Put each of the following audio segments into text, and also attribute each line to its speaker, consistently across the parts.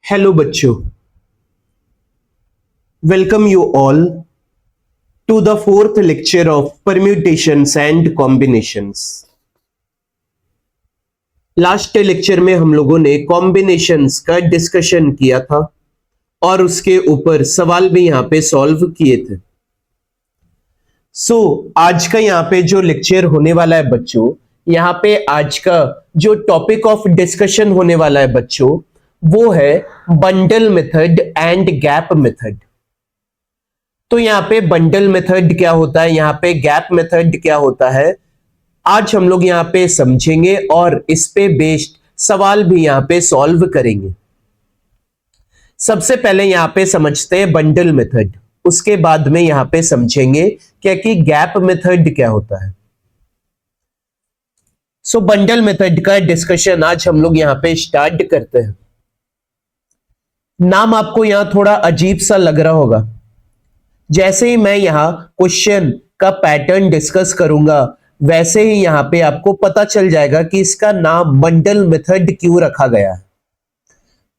Speaker 1: Hello बच्चों, welcome you all to the fourth lecture of permutations and combinations. Last lecture में हम लोगों ने कॉम्बिनेशंस का डिस्कशन किया था और उसके ऊपर सवाल भी यहां पे सॉल्व किए थे। आज का यहां पे जो लेक्चर होने वाला है बच्चों, यहां पे आज का जो टॉपिक ऑफ डिस्कशन होने वाला है बच्चों, वो है bundle method and gap method. तो यहाँ पे बंडल मेथड क्या होता है, यहाँ पे गैप मेथड क्या होता है, आज हम लोग यहाँ पे समझेंगे और इस पे बेस्ड सवाल भी यहाँ पे सॉल्व करेंगे। सबसे पहले यहाँ पे समझते हैं बंडल मेथड, उसके बाद में यहाँ पे समझेंगे क्या कि गैप मेथड क्या होता है। बंडल मेथड का डिस्कशन आज हम लोग यहाँ पे स्टार्ट करते हैं। नाम आपको यहां थोड़ा अजीब सा लग रहा होगा। जैसे ही मैं यहां क्वेश्चन का पैटर्न डिस्कस करूंगा, वैसे ही यहां पे आपको पता चल जाएगा कि इसका नाम बंडल मेथड क्यों रखा गया है।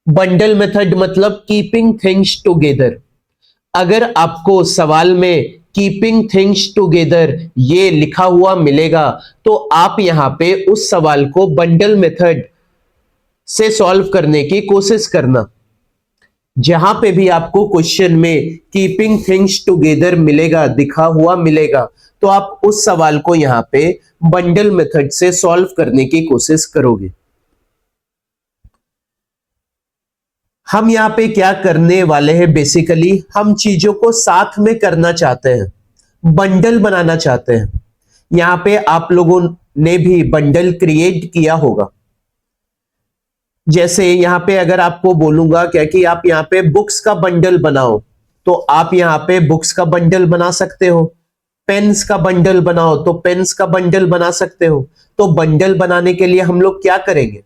Speaker 1: बंडल मेथड मतलब कीपिंग थिंग्स टुगेदर। अगर आपको सवाल में कीपिंग थिंग्स टुगेदर ये लिखा हुआ मिलेगा, तो आप यहां पे उस सवाल को बंडल मेथड से सॉल्व करने की कोशिश करना। जहां पे भी आपको क्वेश्चन में कीपिंग थिंग्स टुगेदर मिलेगा, दिखा हुआ मिलेगा, तो आप उस सवाल को यहां पे बंडल मेथड से सॉल्व करने की कोशिश करोगे। हम यहां पे क्या करने वाले हैं, बेसिकली हम चीजों को साथ में करना चाहते हैं, बंडल बनाना चाहते हैं। यहां पे आप लोगों ने भी बंडल क्रिएट किया होगा। जैसे यहां पे अगर आपको बोलूंगा क्या कि आप यहां पे बुक्स का बंडल बनाओ, तो आप यहां पे बुक्स का बंडल बना सकते हो। पेन्स का बंडल बनाओ तो पेन्स का बंडल बना सकते हो। तो बंडल बनाने के लिए हम लोग क्या करेंगे,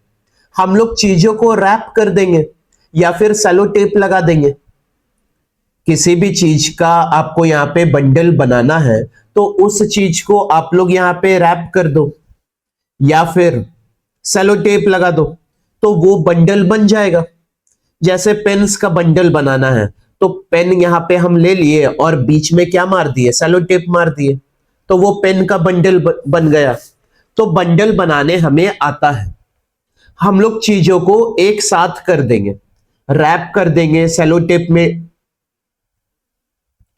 Speaker 1: हम लोग चीजों को रैप कर देंगे या फिर सेलो टेप लगा देंगे। किसी भी चीज का आपको यहां पे बंडल बनाना है तो उस चीज को आप लोग यहां पे रैप कर दो या फिर सेलो टेप लगा दो, तो वो बंडल बन जाएगा। जैसे पेन्स का बंडल बनाना है तो पेन यहां पे हम ले लिए और बीच में क्या मार दिए, सेलो टेप मार दिए, तो वो पेन का बंडल बन गया। तो बंडल बनाने हमें आता है। हम लोग चीजों को एक साथ कर देंगे, रैप कर देंगे, सेलो टेप में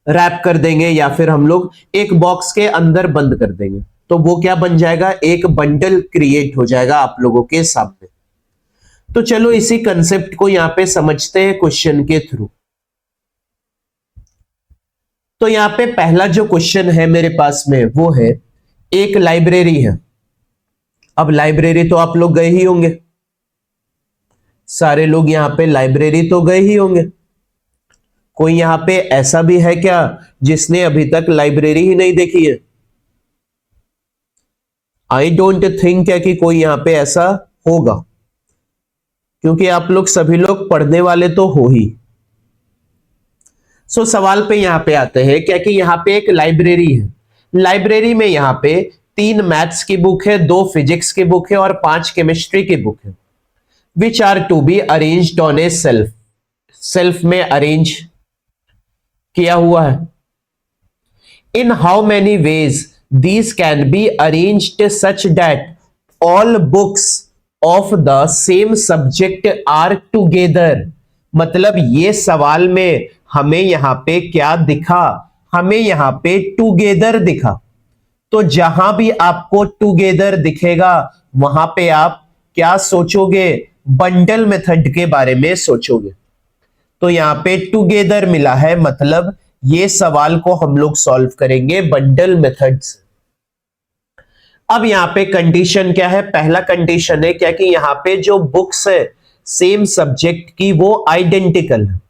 Speaker 1: रैप कर देंगे या फिर हम लोग एक बॉक्स के अंदर बंद कर देंगे, तो वो क्या बन जाएगा, एक बंडल क्रिएट हो जाएगा आप लोगों के सामने। तो चलो इसी कंसेप्ट को यहां पे समझते हैं क्वेश्चन के थ्रू। तो यहां पे पहला जो क्वेश्चन है मेरे पास में, वो है एक लाइब्रेरी है। अब लाइब्रेरी तो आप लोग गए ही होंगे, सारे लोग यहां पे लाइब्रेरी तो गए ही होंगे। कोई यहां पे ऐसा भी है क्या जिसने अभी तक लाइब्रेरी ही नहीं देखी है? आई डोंट थिंक है कि कोई यहां पे ऐसा होगा, क्योंकि आप लोग सभी लोग पढ़ने वाले तो हो ही। सवाल पे यहां पे आते हैं क्या कि यहां पे एक लाइब्रेरी है। लाइब्रेरी में यहां पे 3 मैथ्स की बुक है, 2 फिजिक्स की बुक है और 5 केमिस्ट्री की बुक है, which are to be arranged on a shelf. Shelf में अरेंज किया हुआ है। In how many ways these can be arranged such that all books of the same subject are together. मतलब ये सवाल में हमें यहां पे क्या दिखा, हमें यहां पे टुगेदर दिखा। तो जहां भी आपको टुगेदर दिखेगा वहां पे आप क्या सोचोगे, बंडल मेथड के बारे में सोचोगे। तो यहां पे टुगेदर मिला है, मतलब ये सवाल को हम लोग सॉल्व करेंगे बंडल मेथड से। अब यहां पे कंडीशन क्या है, पहला कंडीशन है क्या कि यहां पे जो बुक्स है सेम सब्जेक्ट की वो आइडेंटिकल है।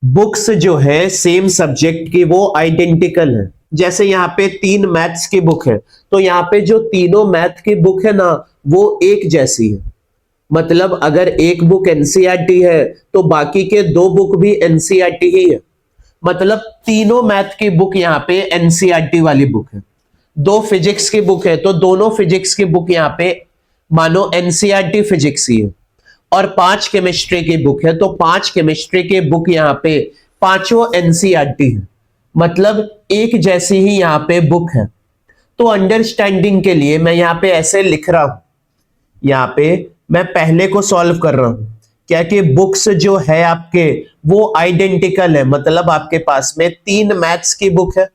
Speaker 1: बुक्स जो है सेम सब्जेक्ट की वो आइडेंटिकल है। जैसे यहां पे 3 मैथ्स की बुक है, तो यहां पे जो तीनों मैथ की बुक है ना, वो एक जैसी है। मतलब अगर एक बुक एनसीईआरटी है तो बाकी के 2 बुक भी एनसीईआरटी ही है। मतलब तीनों मैथ की बुक यहां पे एनसीईआरटी वाली बुक है। 2 फिजिक्स की बुक है तो दोनों फिजिक्स की बुक यहां पे मानो एनसीईआरटी फिजिक्स ही है। और 5 केमिस्ट्री की बुक है, तो 5 केमिस्ट्री के बुक यहाँ पे पांचों एनसीईआरटी है, मतलब एक जैसी ही यहाँ पे बुक है। तो अंडरस्टैंडिंग के लिए मैं यहाँ पे ऐसे लिख रहा हूं, यहाँ पे मैं पहले को सॉल्व कर रहा हूं, क्या कि बुक्स जो है आपके वो आइडेंटिकल है, मतलब आपके पास में 3 मैथ्स की बुक है,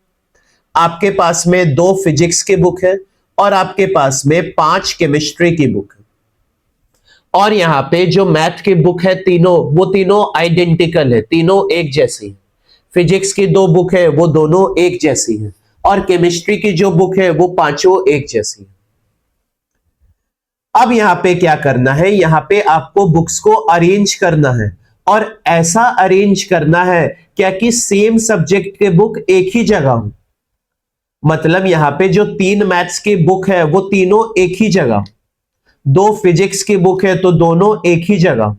Speaker 1: आपके पास में 2 फिजिक्स की बुक है और आपके पास में 5 केमिस्ट्री की बुक है। और यहाँ पे जो मैथ की बुक है तीनों, वो तीनों आइडेंटिकल है, तीनों एक जैसी है। फिजिक्स की 2 बुक है वो दोनों एक जैसी है और केमिस्ट्री की जो बुक है वो पांचों एक जैसी है। अब यहाँ पे क्या करना है, यहाँ पे आपको बुक्स को अरेंज करना है और ऐसा अरेंज करना है क्या कि सेम सब्जेक्ट के बुक एक ही जगह हो, मतलब यहाँ पे जो 3 मैथ्स की बुक है वो तीनों एक ही जगह, 2 फिजिक्स की बुक है तो दोनों एक ही जगह।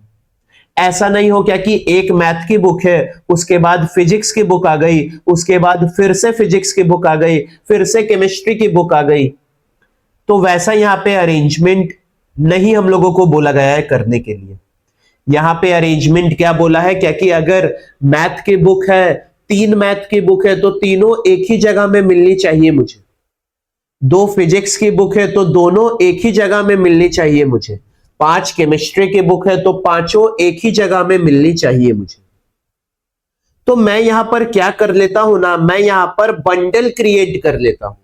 Speaker 1: ऐसा नहीं हो क्या कि एक मैथ की बुक है, उसके बाद फिजिक्स की बुक आ गई, उसके बाद फिर से फिजिक्स की बुक आ गई, फिर से केमिस्ट्री की बुक आ गई। तो वैसा यहाँ पे अरेंजमेंट नहीं हम लोगों को बोला गया है करने के लिए। यहाँ पे अरेंजमेंट क्या बोला है, क्या कि अगर मैथ की बुक है, 3 मैथ की बुक है तो तीनों एक ही जगह में मिलनी चाहिए मुझे। 2 फिजिक्स की बुक है तो दोनों एक ही जगह में मिलनी चाहिए मुझे। 5 केमिस्ट्री की बुक है तो पांचों एक ही जगह में मिलनी चाहिए मुझे। तो मैं यहां पर क्या कर लेता हूं ना, मैं यहां पर बंडल क्रिएट कर लेता हूं।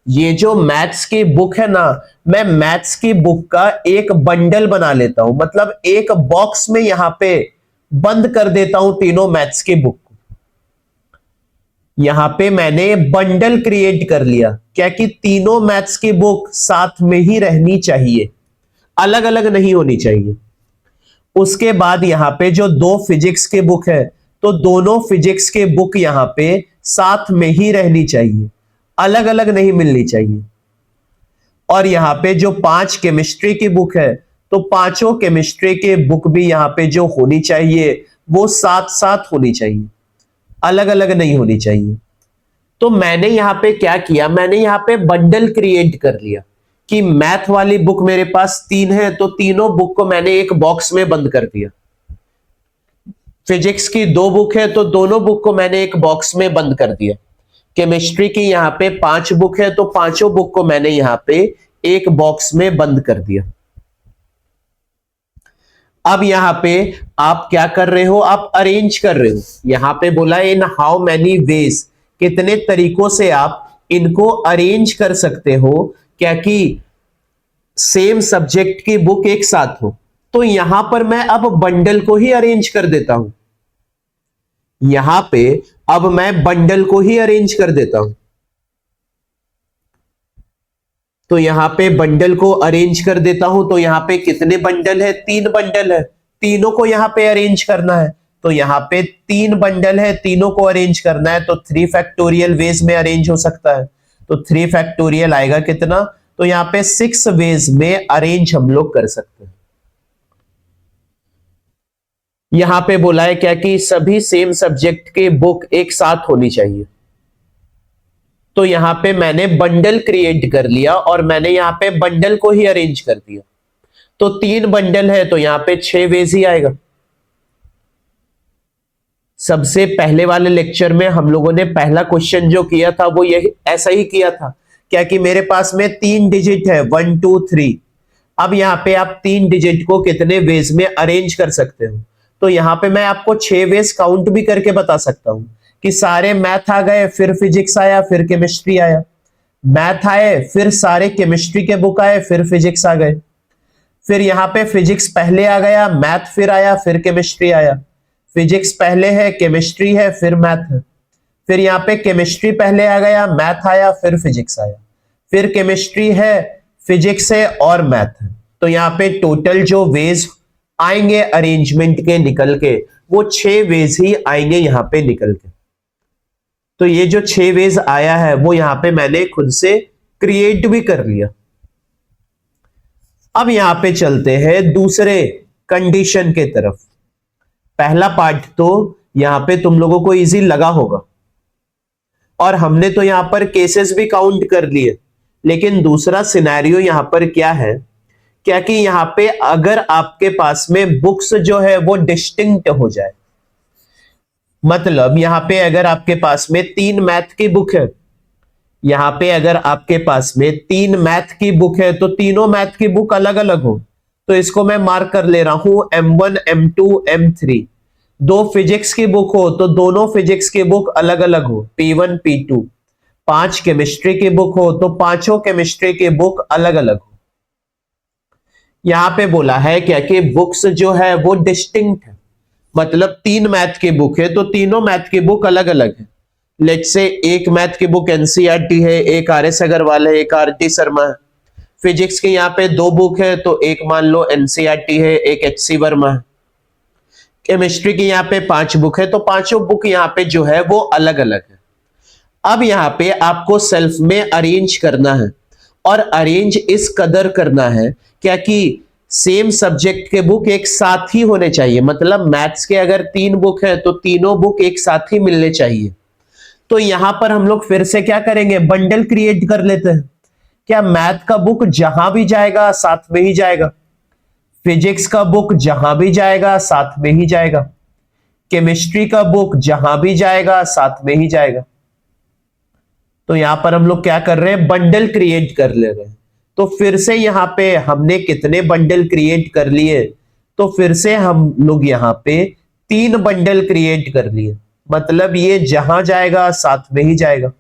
Speaker 1: ये जो मैथ्स की बुक है ना, मैं मैथ्स की बुक का एक बंडल बना लेता हूं, मतलब एक बॉक्स में यहां पे बंद कर देता हूं तीनों मैथ्स की बुक को। यहां पे मैंने बंडल क्रिएट कर लिया, क्या कि तीनों मैथ्स की बुक साथ में ही रहनी चाहिए, अलग अलग नहीं होनी चाहिए। उसके बाद यहां पे जो 2 फिजिक्स की बुक है तो दोनों फिजिक्स के बुक यहां पे साथ में ही रहनी चाहिए, अलग अलग नहीं मिलनी चाहिए। और यहां पे जो 5 केमिस्ट्री की बुक है तो पांचों केमिस्ट्री के बुक भी यहां पे जो होनी चाहिए वो साथ साथ होनी चाहिए, अलग अलग नहीं होनी चाहिए। तो मैंने यहां पे क्या किया, मैंने यहां पे बंडल क्रिएट कर लिया कि मैथ वाली बुक मेरे पास 3 है तो तीनों बुक को मैंने एक बॉक्स में बंद कर दिया। फिजिक्स की 2 बुक है तो दोनों बुक को मैंने एक बॉक्स में बंद कर दिया। केमिस्ट्री की यहां पे 5 बुक है तो पांचों बुक को मैंने यहां पे एक बॉक्स में बंद कर दिया। अब यहां पे आप क्या कर रहे हो, आप अरेंज कर रहे हो। यहां पे बोला इन हाउ मैनी वेज, कितने तरीकों से आप इनको अरेंज कर सकते हो क्या कि सेम सब्जेक्ट की बुक एक साथ हो। तो यहां पर मैं अब बंडल को ही अरेंज कर देता हूं, यहां पे अब मैं बंडल को ही अरेंज कर देता हूं। तो यहां पे बंडल को अरेंज कर देता हूं, तो यहां पे कितने बंडल है, 3 बंडल है, तीनों को यहां पे अरेंज करना है। तो यहां पे 3 बंडल है, तीनों को अरेंज करना है, तो 3 फैक्टोरियल वेज में अरेंज हो सकता है। तो 3 फैक्टोरियल आएगा कितना, तो यहां पे 6 वेज में अरेंज हम लोग कर सकते हैं। यहां पे बोला है क्या कि सभी सेम सब्जेक्ट के बुक एक साथ होनी चाहिए। तो यहां पे मैंने बंडल क्रिएट कर लिया और मैंने यहां पे बंडल को ही अरेंज कर दिया। तो 3 बंडल है तो यहां पे 6 वेज ही आएगा। सबसे पहले वाले लेक्चर में हम लोगों ने पहला क्वेश्चन जो किया था वो यही ऐसा ही किया था, क्या कि मेरे पास में 3 डिजिट है 1 2 3। अब यहां पे आप 3 डिजिट को कितने वेज में अरेंज कर सकते हो, तो यहां पे मैं आपको 6 वेज काउंट भी करके बता सकता हूं कि सारे मैथ आ गए, फिर फिजिक्स आया, फिर केमिस्ट्री आया, मैथ आए, फिर सारे केमिस्ट्री के बुक आए, फिर फिजिक्स आ गए, फिर यहां पे फिजिक्स पहले आ गया, मैथ फिर आया, फिर केमिस्ट्री आया, फिजिक्स पहले है, केमिस्ट्री है, फिर मैथ है, फिर यहाँ पे केमिस्ट्री पहले आ गया, मैथ आया, फिर फिजिक्स आया, फिर केमिस्ट्री है, फिजिक्स है और मैथ है। तो यहाँ पे टोटल जो वेज आएंगे अरेंजमेंट के निकल के वो 6 वेज ही आएंगे यहाँ पे निकल के। तो ये जो 6 वेज आया है वो यहां पे मैंने खुद से क्रिएट भी कर लिया। अब यहां पे चलते हैं दूसरे कंडीशन के तरफ। पहला पार्ट तो यहां पे तुम लोगों को इजी लगा होगा और हमने तो यहां पर केसेस भी काउंट कर लिए, लेकिन दूसरा सिनेरियो यहां पर क्या है क्या कि यहाँ पे अगर आपके पास में बुक्स जो है वो डिस्टिंक्ट हो जाए, मतलब यहाँ पे अगर आपके पास में 3 मैथ की बुक है, यहाँ पे अगर आपके पास में 3 मैथ की बुक है तो तीनों मैथ की बुक अलग अलग हो, तो इसको मैं मार्क कर ले रहा हूं M1 M2 M3। 2 फिजिक्स की बुक हो तो दोनों फिजिक्स की बुक अलग अलग हो, P1 P2। 5 केमिस्ट्री की बुक हो तो पांचों केमिस्ट्री की बुक अलग अलग हो। यहां पे बोला है क्या कि बुक्स जो है वो डिस्टिंक्ट है, मतलब 3 मैथ की बुक है तो तीनों मैथ की बुक अलग अलग है। लेट्स से एक मैथ की बुक एनसीईआरटी है, एक आरएस अग्रवाल है, एक आरटी शर्मा है। फिजिक्स की यहाँ पे 2 बुक है तो एक मान लो एनसीईआरटी है, एक एचसी वर्मा है। केमिस्ट्री की यहाँ पे 5 बुक है तो पांचों बुक यहाँ पे जो है वो अलग अलग है। अब यहाँ पे आपको सेल्फ में अरेंज करना है, और अरेंज इस कदर करना है क्या कि सेम सब्जेक्ट के बुक एक साथ ही होने चाहिए, मतलब मैथ्स के अगर 3 बुक है तो तीनों बुक एक साथ ही मिलने चाहिए। तो यहां पर हम लोग फिर से क्या करेंगे, बंडल क्रिएट कर लेते हैं। क्या मैथ का बुक जहां भी जाएगा साथ में ही जाएगा, फिजिक्स का बुक जहां भी जाएगा साथ में ही जाएगा, केमिस्ट्री का बुक जहां भी जाएगा साथ में ही जाएगा। तो यहां पर हम लोग क्या कर रहे हैं, बंडल क्रिएट कर ले रहे हैं। तो फिर से यहां पे हमने कितने बंडल क्रिएट कर लिए, तो फिर से हम लोग यहां पे 3 बंडल क्रिएट कर लिए, मतलब ये जहां जाएगा साथ में ही जाएगा।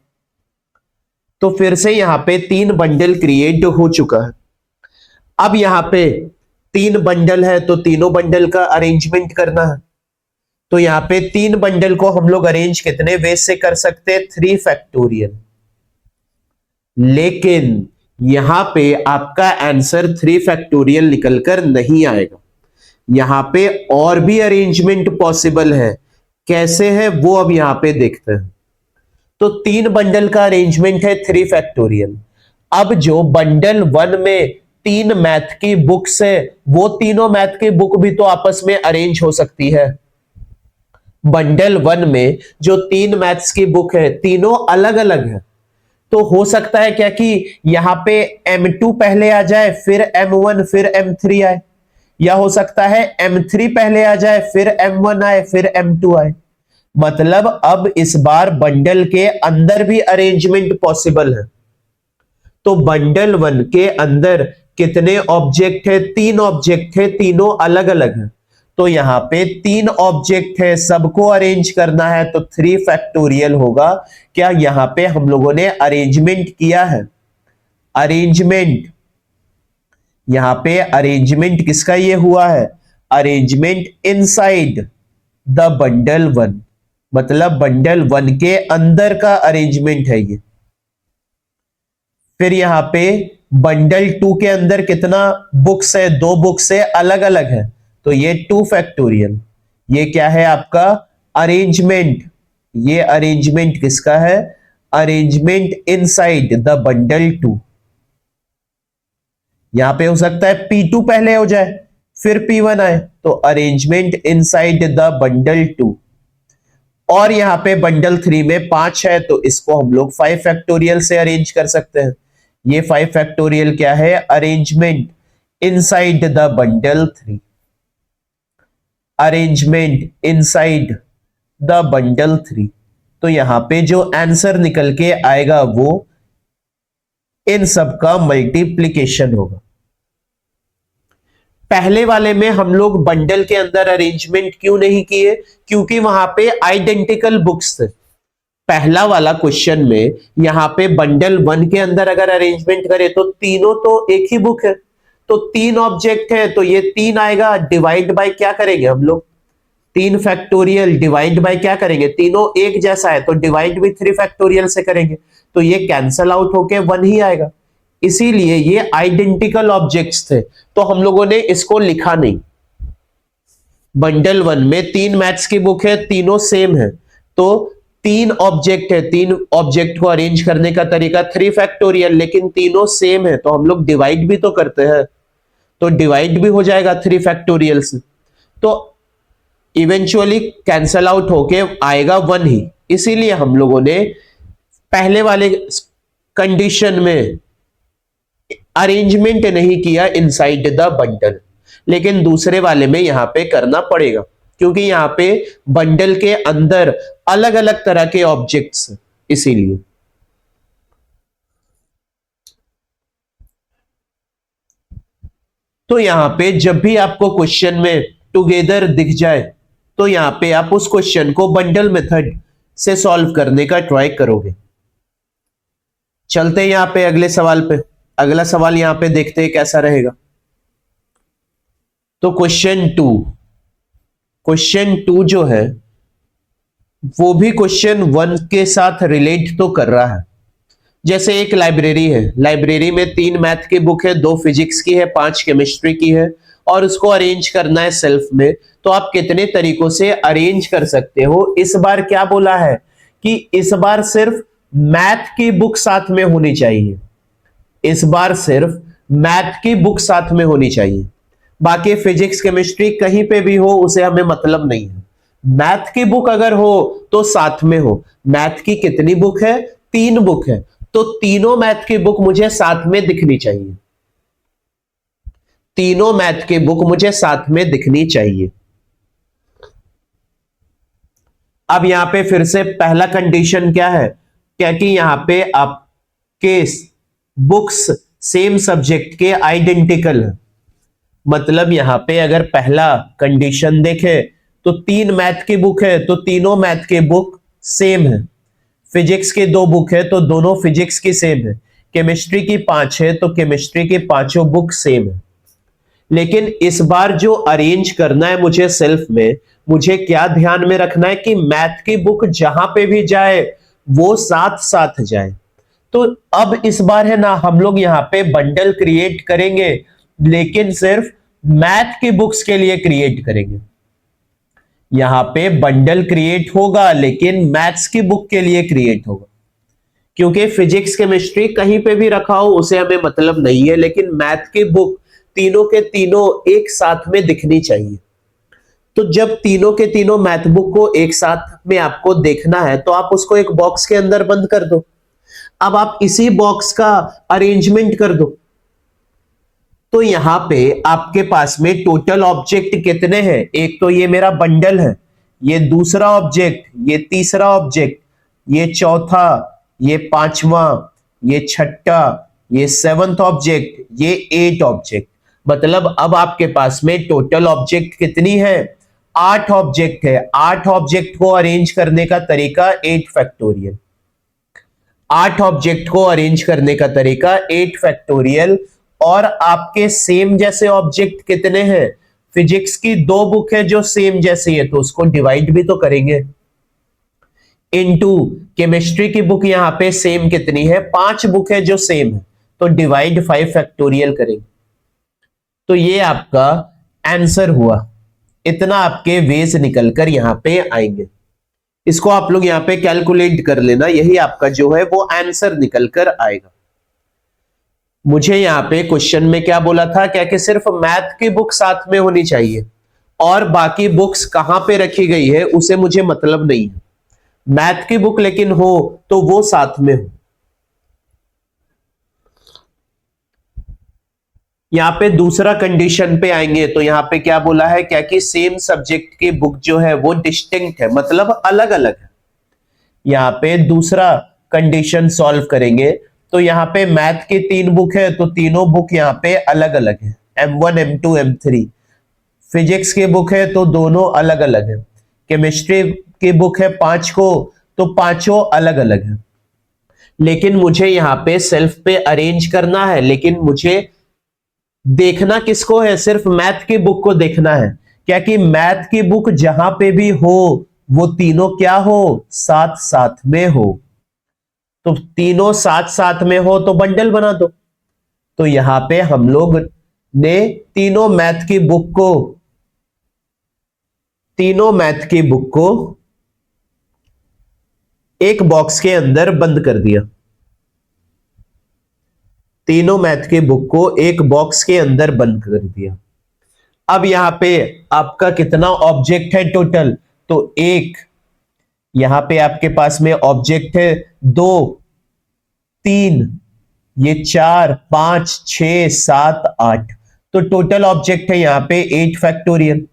Speaker 1: तो फिर से यहां पे 3 बंडल क्रिएट हो चुका है। अब यहां पे 3 बंडल है तो तीनों बंडल का अरेंजमेंट करना है। तो यहां पे 3 बंडल को हम लोग अरेंज कितने वे से कर सकते हैं, 3 फैक्टोरियल। लेकिन यहां पे आपका आंसर 3 फैक्टोरियल निकलकर नहीं आएगा, यहां पे और भी अरेंजमेंट पॉसिबल है। कैसे है वो अब यहां पे देखते हैं। तो 3 बंडल का अरेंजमेंट है 3 फैक्टोरियल। अब जो बंडल 1 में 3 मैथ की बुक्स है, वो तीनों मैथ की बुक भी तो आपस में अरेंज हो सकती है। बंडल 1 में जो 3 मैथ्स की बुक है तीनों अलग अलग है, तो हो सकता है क्या कि यहां पे M2 पहले आ जाए फिर M1 फिर M3 आए, या हो सकता है M3 पहले आ जाए फिर M1 आए फिर M2 आए। मतलब अब इस बार बंडल के अंदर भी अरेंजमेंट पॉसिबल है। तो बंडल 1 के अंदर कितने ऑब्जेक्ट है, 3 ऑब्जेक्ट है, तीनों अलग अलग है। तो यहां पे 3 ऑब्जेक्ट है, सबको अरेंज करना है तो 3 फैक्टोरियल होगा। क्या यहां पे हम लोगों ने अरेंजमेंट किया है, अरेंजमेंट यहां पे अरेंजमेंट किसका ये हुआ है, अरेंजमेंट इनसाइड द बंडल 1, मतलब बंडल 1 के अंदर का अरेंजमेंट है ये। फिर यहां पे बंडल 2 के अंदर कितना बुक्स है, 2 बुक्स है, अलग अलग है, तो ये 2 फैक्टोरियल। ये क्या है आपका अरेंजमेंट, ये अरेंजमेंट किसका है, अरेंजमेंट इनसाइड द बंडल 2। यहां पे हो सकता है P2 पहले हो जाए फिर P1 आए, तो अरेंजमेंट इनसाइड द बंडल 2। और यहां पे बंडल 3 में 5 है तो इसको हम लोग 5 फैक्टोरियल से अरेंज कर सकते हैं। ये 5 फैक्टोरियल क्या है, arrangement inside the bundle 3, arrangement inside the bundle 3। तो यहां पे जो आंसर निकल के आएगा वो इन सब का मल्टीप्लीकेशन होगा। पहले वाले में हम लोग बंडल के अंदर अरेंजमेंट क्यों नहीं किए, क्योंकि वहां पे आइडेंटिकल बुक्स थे। पहला वाला क्वेश्चन में यहां पे बंडल 1 के अंदर अगर अरेंजमेंट करें तो तीनों तो एक ही बुक है, तो 3 ऑब्जेक्ट है तो ये 3 आएगा, डिवाइड बाय क्या करेंगे हम लोग, 3 फैक्टोरियल डिवाइड बाय क्या करेंगे, तीनों एक जैसा है तो डिवाइड भी 3 फैक्टोरियल से करेंगे, तो ये कैंसल आउट होके 1 ही आएगा। इसीलिए ये आइडेंटिकल ऑब्जेक्ट्स थे तो हम लोगों ने इसको लिखा नहीं। बंडल 1 में 3 मैथ्स की बुक है, तीनों सेम है, तो 3 ऑब्जेक्ट है, 3 ऑब्जेक्ट को अरेंज करने का तरीका 3 फैक्टोरियल, लेकिन तीनों सेम है तो हम लोग डिवाइड भी तो करते हैं, तो डिवाइड भी हो जाएगा 3 फैक्टोरियल से, तो इवेंचुअली कैंसल आउट होके आएगा 1 ही। इसीलिए हम लोगों ने पहले वाले कंडीशन में अरेंजमेंट नहीं किया इनसाइड द बंडल, लेकिन दूसरे वाले में यहां पे करना पड़ेगा क्योंकि यहां पे बंडल के अंदर अलग अलग तरह के ऑब्जेक्ट्स, इसीलिए। तो यहां पे जब भी आपको क्वेश्चन में टुगेदर दिख जाए तो यहां पे आप उस क्वेश्चन को बंडल मेथड से सॉल्व करने का ट्राई करोगे। चलते हैं यहां पे अगले सवाल पे। अगला सवाल यहां पे देखते हैं कैसा रहेगा। तो क्वेश्चन टू जो है वो भी क्वेश्चन वन के साथ रिलेट तो कर रहा है। जैसे एक लाइब्रेरी है, लाइब्रेरी में 3 मैथ की बुक है, 2 फिजिक्स की है, 5 केमिस्ट्री की है और उसको अरेंज करना है सेल्फ में। तो आप कितने तरीकों से अरेंज कर सकते हो। इस बार क्या बोला है कि इस बार सिर्फ मैथ की बुक साथ में होनी चाहिए। इस बार सिर्फ मैथ की बुक साथ में होनी चाहिए, बाकी फिजिक्स केमिस्ट्री कहीं पे भी हो उसे हमें मतलब नहीं है। मैथ की बुक अगर हो तो साथ में हो। मैथ की कितनी बुक है? 3 बुक है, तो तीनों मैथ की बुक मुझे साथ में दिखनी चाहिए। तीनों मैथ की बुक मुझे साथ में दिखनी चाहिए। अब यहां पे फिर से पहला कंडीशन क्या है? क्या कि यहां पे आपके बुक्स सेम सब्जेक्ट के आइडेंटिकल है। मतलब यहां पे अगर पहला कंडीशन देखे तो 3 मैथ की बुक है तो तीनों मैथ की बुक सेम है। फिजिक्स के 2 बुक है तो दोनों फिजिक्स की सेम है। केमिस्ट्री की 5 है तो केमिस्ट्री की पांचों बुक सेम है। लेकिन इस बार जो अरेंज करना है मुझे सेल्फ में, मुझे क्या ध्यान में रखना है कि मैथ की बुक जहां पे भी जाए वो साथ साथ जाए। तो अब इस बार है ना हम लोग यहां पे बंडल क्रिएट करेंगे, लेकिन सिर्फ मैथ की बुक्स के लिए क्रिएट करेंगे। यहां पे बंडल क्रिएट होगा लेकिन मैथ्स की बुक के लिए क्रिएट होगा, क्योंकि फिजिक्स केमिस्ट्री कहीं पे भी रखा हो उसे हमें मतलब नहीं है, लेकिन मैथ की बुक तीनों के तीनों एक साथ में दिखनी चाहिए। तो जब तीनों के तीनों मैथ बुक को एक साथ में आपको देखना है तो आप उसको एक बॉक्स के अंदर बंद कर दो। अब आप इसी बॉक्स का अरेंजमेंट कर दो। तो यहां पे आपके पास में टोटल ऑब्जेक्ट कितने हैं? एक तो ये मेरा बंडल है, ये दूसरा ऑब्जेक्ट, ये तीसरा ऑब्जेक्ट, ये चौथा, ये पांचवा, ये छठा, ये 7th ऑब्जेक्ट, ये 8 ऑब्जेक्ट। मतलब अब आपके पास में टोटल ऑब्जेक्ट कितनी है? 8 ऑब्जेक्ट है। 8 ऑब्जेक्ट को अरेंज करने का तरीका 8 फैक्टोरियल। 8 ऑब्जेक्ट को अरेंज करने का तरीका 8 फैक्टोरियल। और आपके सेम जैसे ऑब्जेक्ट कितने हैं? फिजिक्स की 2 बुक है जो सेम जैसी है तो उसको डिवाइड भी तो करेंगे। इनटू केमिस्ट्री की बुक यहां पे सेम कितनी है? 5 बुक है जो सेम है तो डिवाइड 5 फैक्टोरियल करेंगे। तो ये आपका आंसर हुआ। इतना आपके वेज निकलकर यहां पे आएंगे। इसको आप लोग यहां पे कैलकुलेट कर लेना, यही आपका जो है वो आंसर निकलकर आएगा। मुझे यहां पे क्वेश्चन में क्या बोला था? क्या कि सिर्फ मैथ की बुक साथ में होनी चाहिए और बाकी बुक्स कहां पे रखी गई है उसे मुझे मतलब नहीं है। मैथ की बुक लेकिन हो तो वो साथ में हो। यहां पे दूसरा कंडीशन पे आएंगे तो यहां पे क्या बोला है? क्या कि सेम सब्जेक्ट की बुक जो है वो डिस्टिंक्ट है, मतलब अलग अलग है। यहां पे दूसरा कंडीशन सॉल्व करेंगे तो यहां पे मैथ की 3 बुक है तो तीनों बुक यहां पे अलग अलग है, M1 M2 M3। फिजिक्स की बुक है तो दोनों अलग अलग है। केमिस्ट्री की बुक है 5 को तो पांचों अलग अलग है। लेकिन मुझे यहां पे सेल्फ पे अरेंज करना है, लेकिन मुझे देखना किसको है? सिर्फ मैथ की बुक को देखना है। क्या कि मैथ की बुक जहां पे भी हो वो तीनों क्या हो? साथ साथ में हो। तो तीनों साथ साथ में हो तो बंडल बना दो। तो यहां पे हम लोग ने तीनों मैथ की बुक को एक बॉक्स के अंदर बंद कर दिया। तीनों मैथ की बुक को एक बॉक्स के अंदर बंद कर दिया। अब यहां पे आपका कितना ऑब्जेक्ट है टोटल? तो एक, यहां पे आपके पास में ऑब्जेक्ट है 2, 3, ये 4 5 6 7 8, तो टोटल ऑब्जेक्ट है यहाँ पे 8 फैक्टोरियल।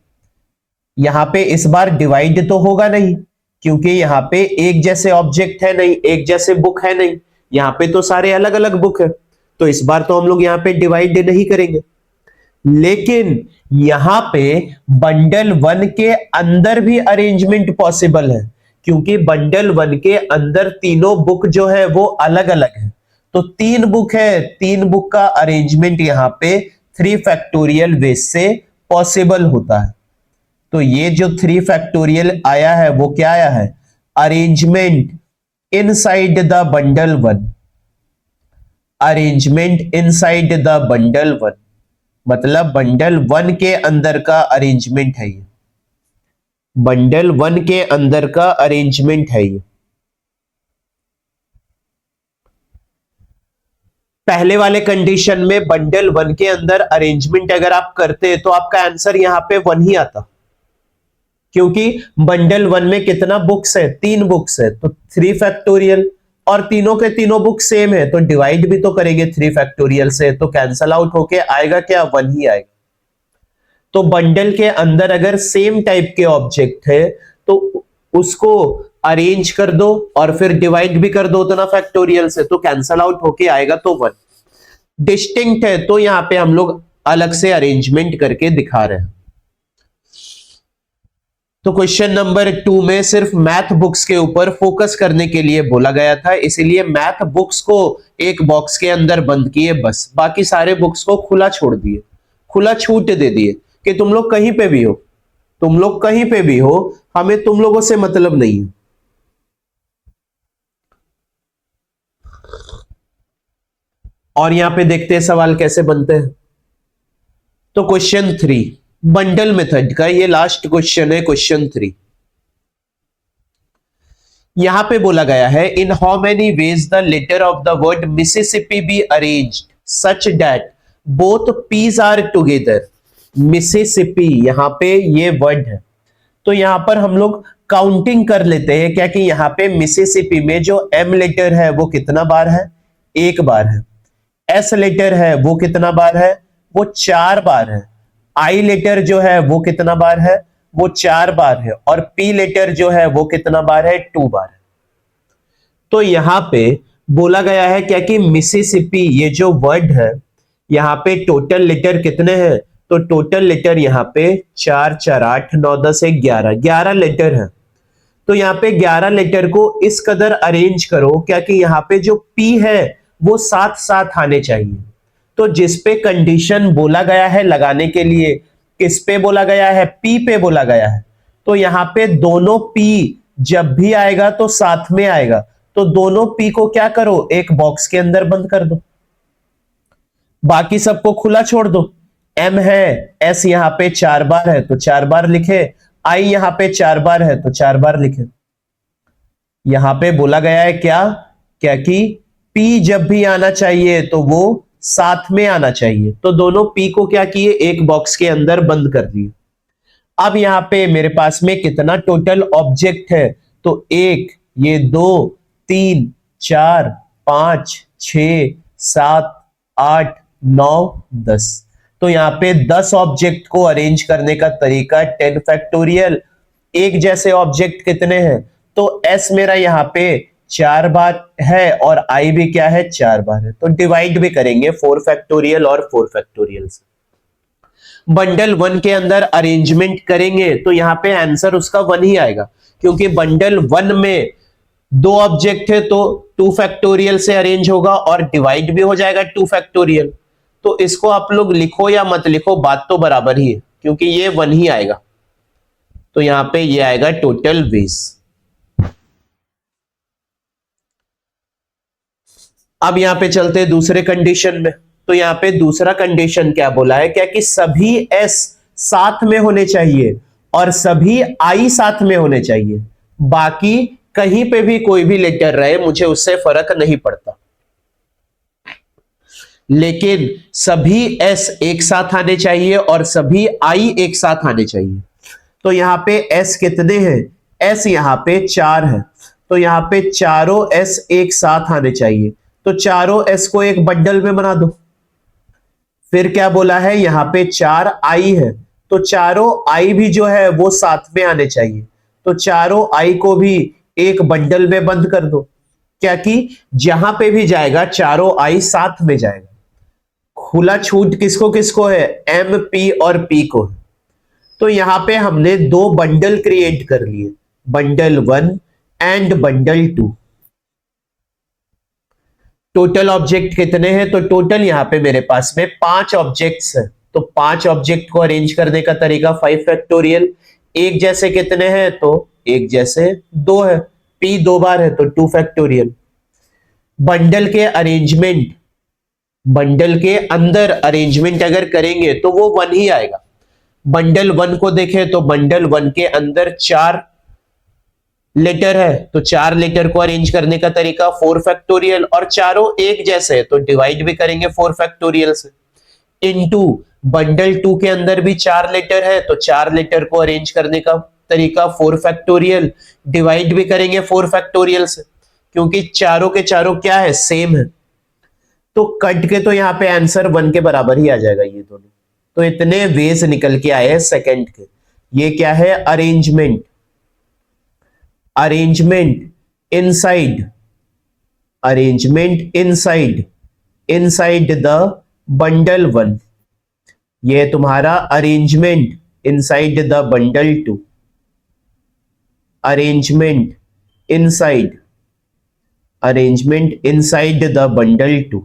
Speaker 1: यहां पे इस बार डिवाइड तो होगा नहीं, क्योंकि यहाँ पे एक जैसे ऑब्जेक्ट है नहीं, एक जैसे बुक है नहीं, यहाँ पे तो सारे अलग अलग बुक है, तो इस बार तो हम लोग यहाँ पे डिवाइड नहीं करेंगे। लेकिन यहां पे बंडल 1 के अंदर भी अरेंजमेंट पॉसिबल है, क्योंकि बंडल 1 के अंदर तीनों बुक जो है वो अलग अलग है। तो 3 बुक है, 3 बुक का अरेंजमेंट यहाँ पे 3 फैक्टोरियल वेज से पॉसिबल होता है। तो ये जो 3 फैक्टोरियल आया है वो क्या आया है, arrangement inside the bundle 1, arrangement inside the bundle 1, मतलब बंडल 1 के अंदर का अरेंजमेंट है ये, बंडल 1 के अंदर का अरेंजमेंट है ये। पहले वाले कंडीशन में बंडल 1 के अंदर अरेंजमेंट अगर आप करते तो आपका आंसर यहां पे 1 ही आता, क्योंकि बंडल 1 में कितना बुक्स है, 3 बुक्स है, तो 3 फैक्टोरियल, और तीनों के तीनों बुक सेम है तो डिवाइड भी तो करेंगे 3 फैक्टोरियल से, तो कैंसल आउट होके आएगा क्या, 1 ही आएगा। तो बंडल के अंदर अगर सेम टाइप के ऑब्जेक्ट है तो उसको अरेंज कर दो और फिर डिवाइड भी कर दो उतना फैक्टोरियल से, तो कैंसल आउट होके आएगा तो 1। डिस्टिंक्ट है तो यहां पे हम लोग अलग से अरेंजमेंट करके दिखा रहे हैं। तो क्वेश्चन नंबर 2 में सिर्फ मैथ बुक्स के ऊपर फोकस करने के लिए बोला गया था, इसीलिए मैथ बुक्स को एक बॉक्स के अंदर बंद किए बस, बाकी सारे बुक्स को खुला छोड़ दिए, खुला छूट दे दिए कि तुम लोग कहीं पे भी हो, तुम लोग कहीं पे भी हो, हमें तुम लोगों से मतलब नहीं है। और यहां पे देखते हैं सवाल कैसे बनते हैं। तो क्वेश्चन 3 बंडल मेथड का ये लास्ट क्वेश्चन है, क्वेश्चन 3। यहां पे बोला गया है in how many ways the letter of the word Mississippi be arranged such that both Ps are together. Mississippi यहां पे ये वर्ड है, तो यहां पर हम लोग काउंटिंग कर लेते हैं क्या कि यहां पे मिसिसिपी में जो एम लेटर है वो कितना बार है, 1 बार है। एस लेटर है वो कितना बार है, वो 4 बार है। आई लेटर जो है वो कितना बार है, वो 4 बार है। और पी लेटर जो है वो कितना बार है, 2 बार है। तो यहां पे बोला गया है क्या कि मिसिसिपी ये जो वर्ड है यहां पे टोटल लेटर कितने हैं, तो टोटल लेटर यहां पे 4 4 8 9 10 11 11 लेटर है। तो यहां पे 11 लेटर को इस कदर अरेंज करो क्या कि यहां पे जो पी है वो साथ साथ आने चाहिए। तो जिस पे कंडीशन बोला गया है लगाने के लिए, किस पे बोला गया है, पी पे बोला गया है, तो यहां पे दोनों पी जब भी आएगा तो साथ में आएगा, तो दोनों पी को क्या करो, एक बॉक्स के अंदर बंद कर दो, बाकी सबको खुला छोड़ दो। एम है, एस यहां पे 4 बार है तो 4 बार लिखे, आई यहां पे 4 बार है तो 4 बार लिखे। यहां पे बोला गया है क्या क्या कि पी जब भी आना चाहिए तो वो साथ में आना चाहिए, तो दोनों पी को क्या किए, एक बॉक्स के अंदर बंद कर दिए। अब यहां पे मेरे पास में कितना टोटल ऑब्जेक्ट है, तो 1 ये 2 3 4 5 6 7 8 9 10, तो यहां पे 10 ऑब्जेक्ट को अरेंज करने का तरीका 10 फैक्टोरियल। एक जैसे ऑब्जेक्ट कितने हैं, तो एस मेरा यहां पे 4 बार है और आई भी क्या है, 4 बार है, तो डिवाइड भी करेंगे 4 फैक्टोरियल और 4 फैक्टोरियल से। बंडल 1 के अंदर अरेंजमेंट करेंगे तो यहां पे आंसर उसका 1 ही आएगा, क्योंकि बंडल 1 में 2 ऑब्जेक्ट है तो 2 फैक्टोरियल से अरेंज होगा और डिवाइड भी हो जाएगा 2 फैक्टोरियल। तो इसको आप लोग लिखो या मत लिखो, बात तो बराबर ही है, क्योंकि ये 1 ही आएगा। तो यहां पे ये आएगा टोटल वेज। अब यहां पे चलते हैं दूसरे कंडीशन में। तो यहां पे दूसरा कंडीशन क्या बोला है, क्या कि सभी एस साथ में होने चाहिए और सभी आई साथ में होने चाहिए, बाकी कहीं पे भी कोई भी लेटर रहे मुझे उससे फर्क नहीं पड़ता, लेकिन सभी एस एक साथ आने चाहिए और सभी आई एक साथ आने चाहिए। तो यहां पे एस कितने हैं, एस यहां पे 4 है, तो यहां पे चारों एस एक साथ आने चाहिए। तो चारों एस को एक बंडल में बना दो। फिर क्या बोला है, यहां पे 4 आई है, तो चारों आई भी जो है वो साथ में आने चाहिए, तो चारों आई को भी एक बंडल में बंद कर दो। क्या कि जहां पे भी जाएगा चारों आई साथ में जाएगा। खुला छूट किसको किसको है, एम पी और पी को। तो यहां पे हमने दो बंडल क्रिएट कर लिए, bundle 1 and bundle 2। Total object कितने हैं, तो टोटल यहां पे मेरे पास में 5 ऑब्जेक्ट्स है, तो 5 ऑब्जेक्ट को अरेंज करने का तरीका 5 फैक्टोरियल। एक जैसे कितने हैं, तो एक जैसे 2 है, पी 2 बार है तो 2 फैक्टोरियल। बंडल के अरेंजमेंट, बंडल के अंदर अरेंजमेंट अगर करेंगे तो वो 1 ही आएगा। बंडल 1 को देखें तो बंडल 1 के अंदर 4 लेटर है, तो 4 लेटर को अरेंज करने का तरीका 4 फैक्टोरियल, और चारों एक जैसे है तो डिवाइड भी करेंगे 4 फैक्टोरियल से। इनटू बंडल 2 के अंदर भी 4 लेटर है, तो 4 लेटर को अरेंज करने का तरीका 4 फैक्टोरियल, डिवाइड भी करेंगे 4 फैक्टोरियल से, क्योंकि चारों के चारों क्या है, सेम है। तो कट के तो यहाँ पे आंसर 1 के बराबर ही आ जाएगा ये दोनों। तो इतने वेज निकल के आए हैं सेकंड के। ये क्या है, arrangement, arrangement inside, arrangement inside, inside the bundle 1। ये तुम्हारा arrangement inside the bundle 2, arrangement inside, arrangement inside the bundle 2।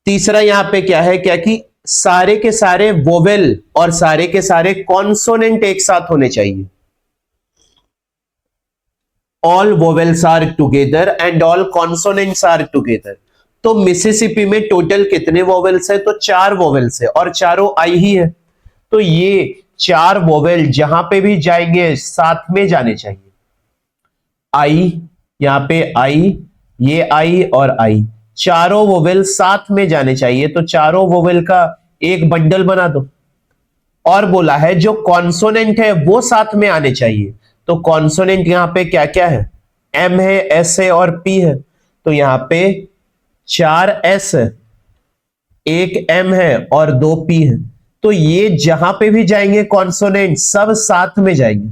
Speaker 1: तीसरा यहां पे क्या है, क्या कि सारे के सारे वोवेल और सारे के सारे कॉन्सोनेंट एक साथ होने चाहिए। All vowels are together and all consonants are together. तो मिसिसिपी में टोटल कितने वोवेल्स है, तो 4 वोवेल्स है और चारों आई ही है, तो ये 4 वोवेल जहां पे भी जाएंगे साथ में जाने चाहिए। आई, यहां पे आई, ये आई और आई, चारों वोवेल साथ में जाने चाहिए, तो चारों वोवेल का एक बंडल बना दो। और बोला है जो कॉन्सोनेंट है वो साथ में आने चाहिए, तो कॉन्सोनेंट यहां पे क्या क्या है, एम है, एस है और पी है, तो यहां पे 4 एस है, एक एम है और 2 पी है, तो ये जहां पे भी जाएंगे कॉन्सोनेंट सब साथ में जाएंगे,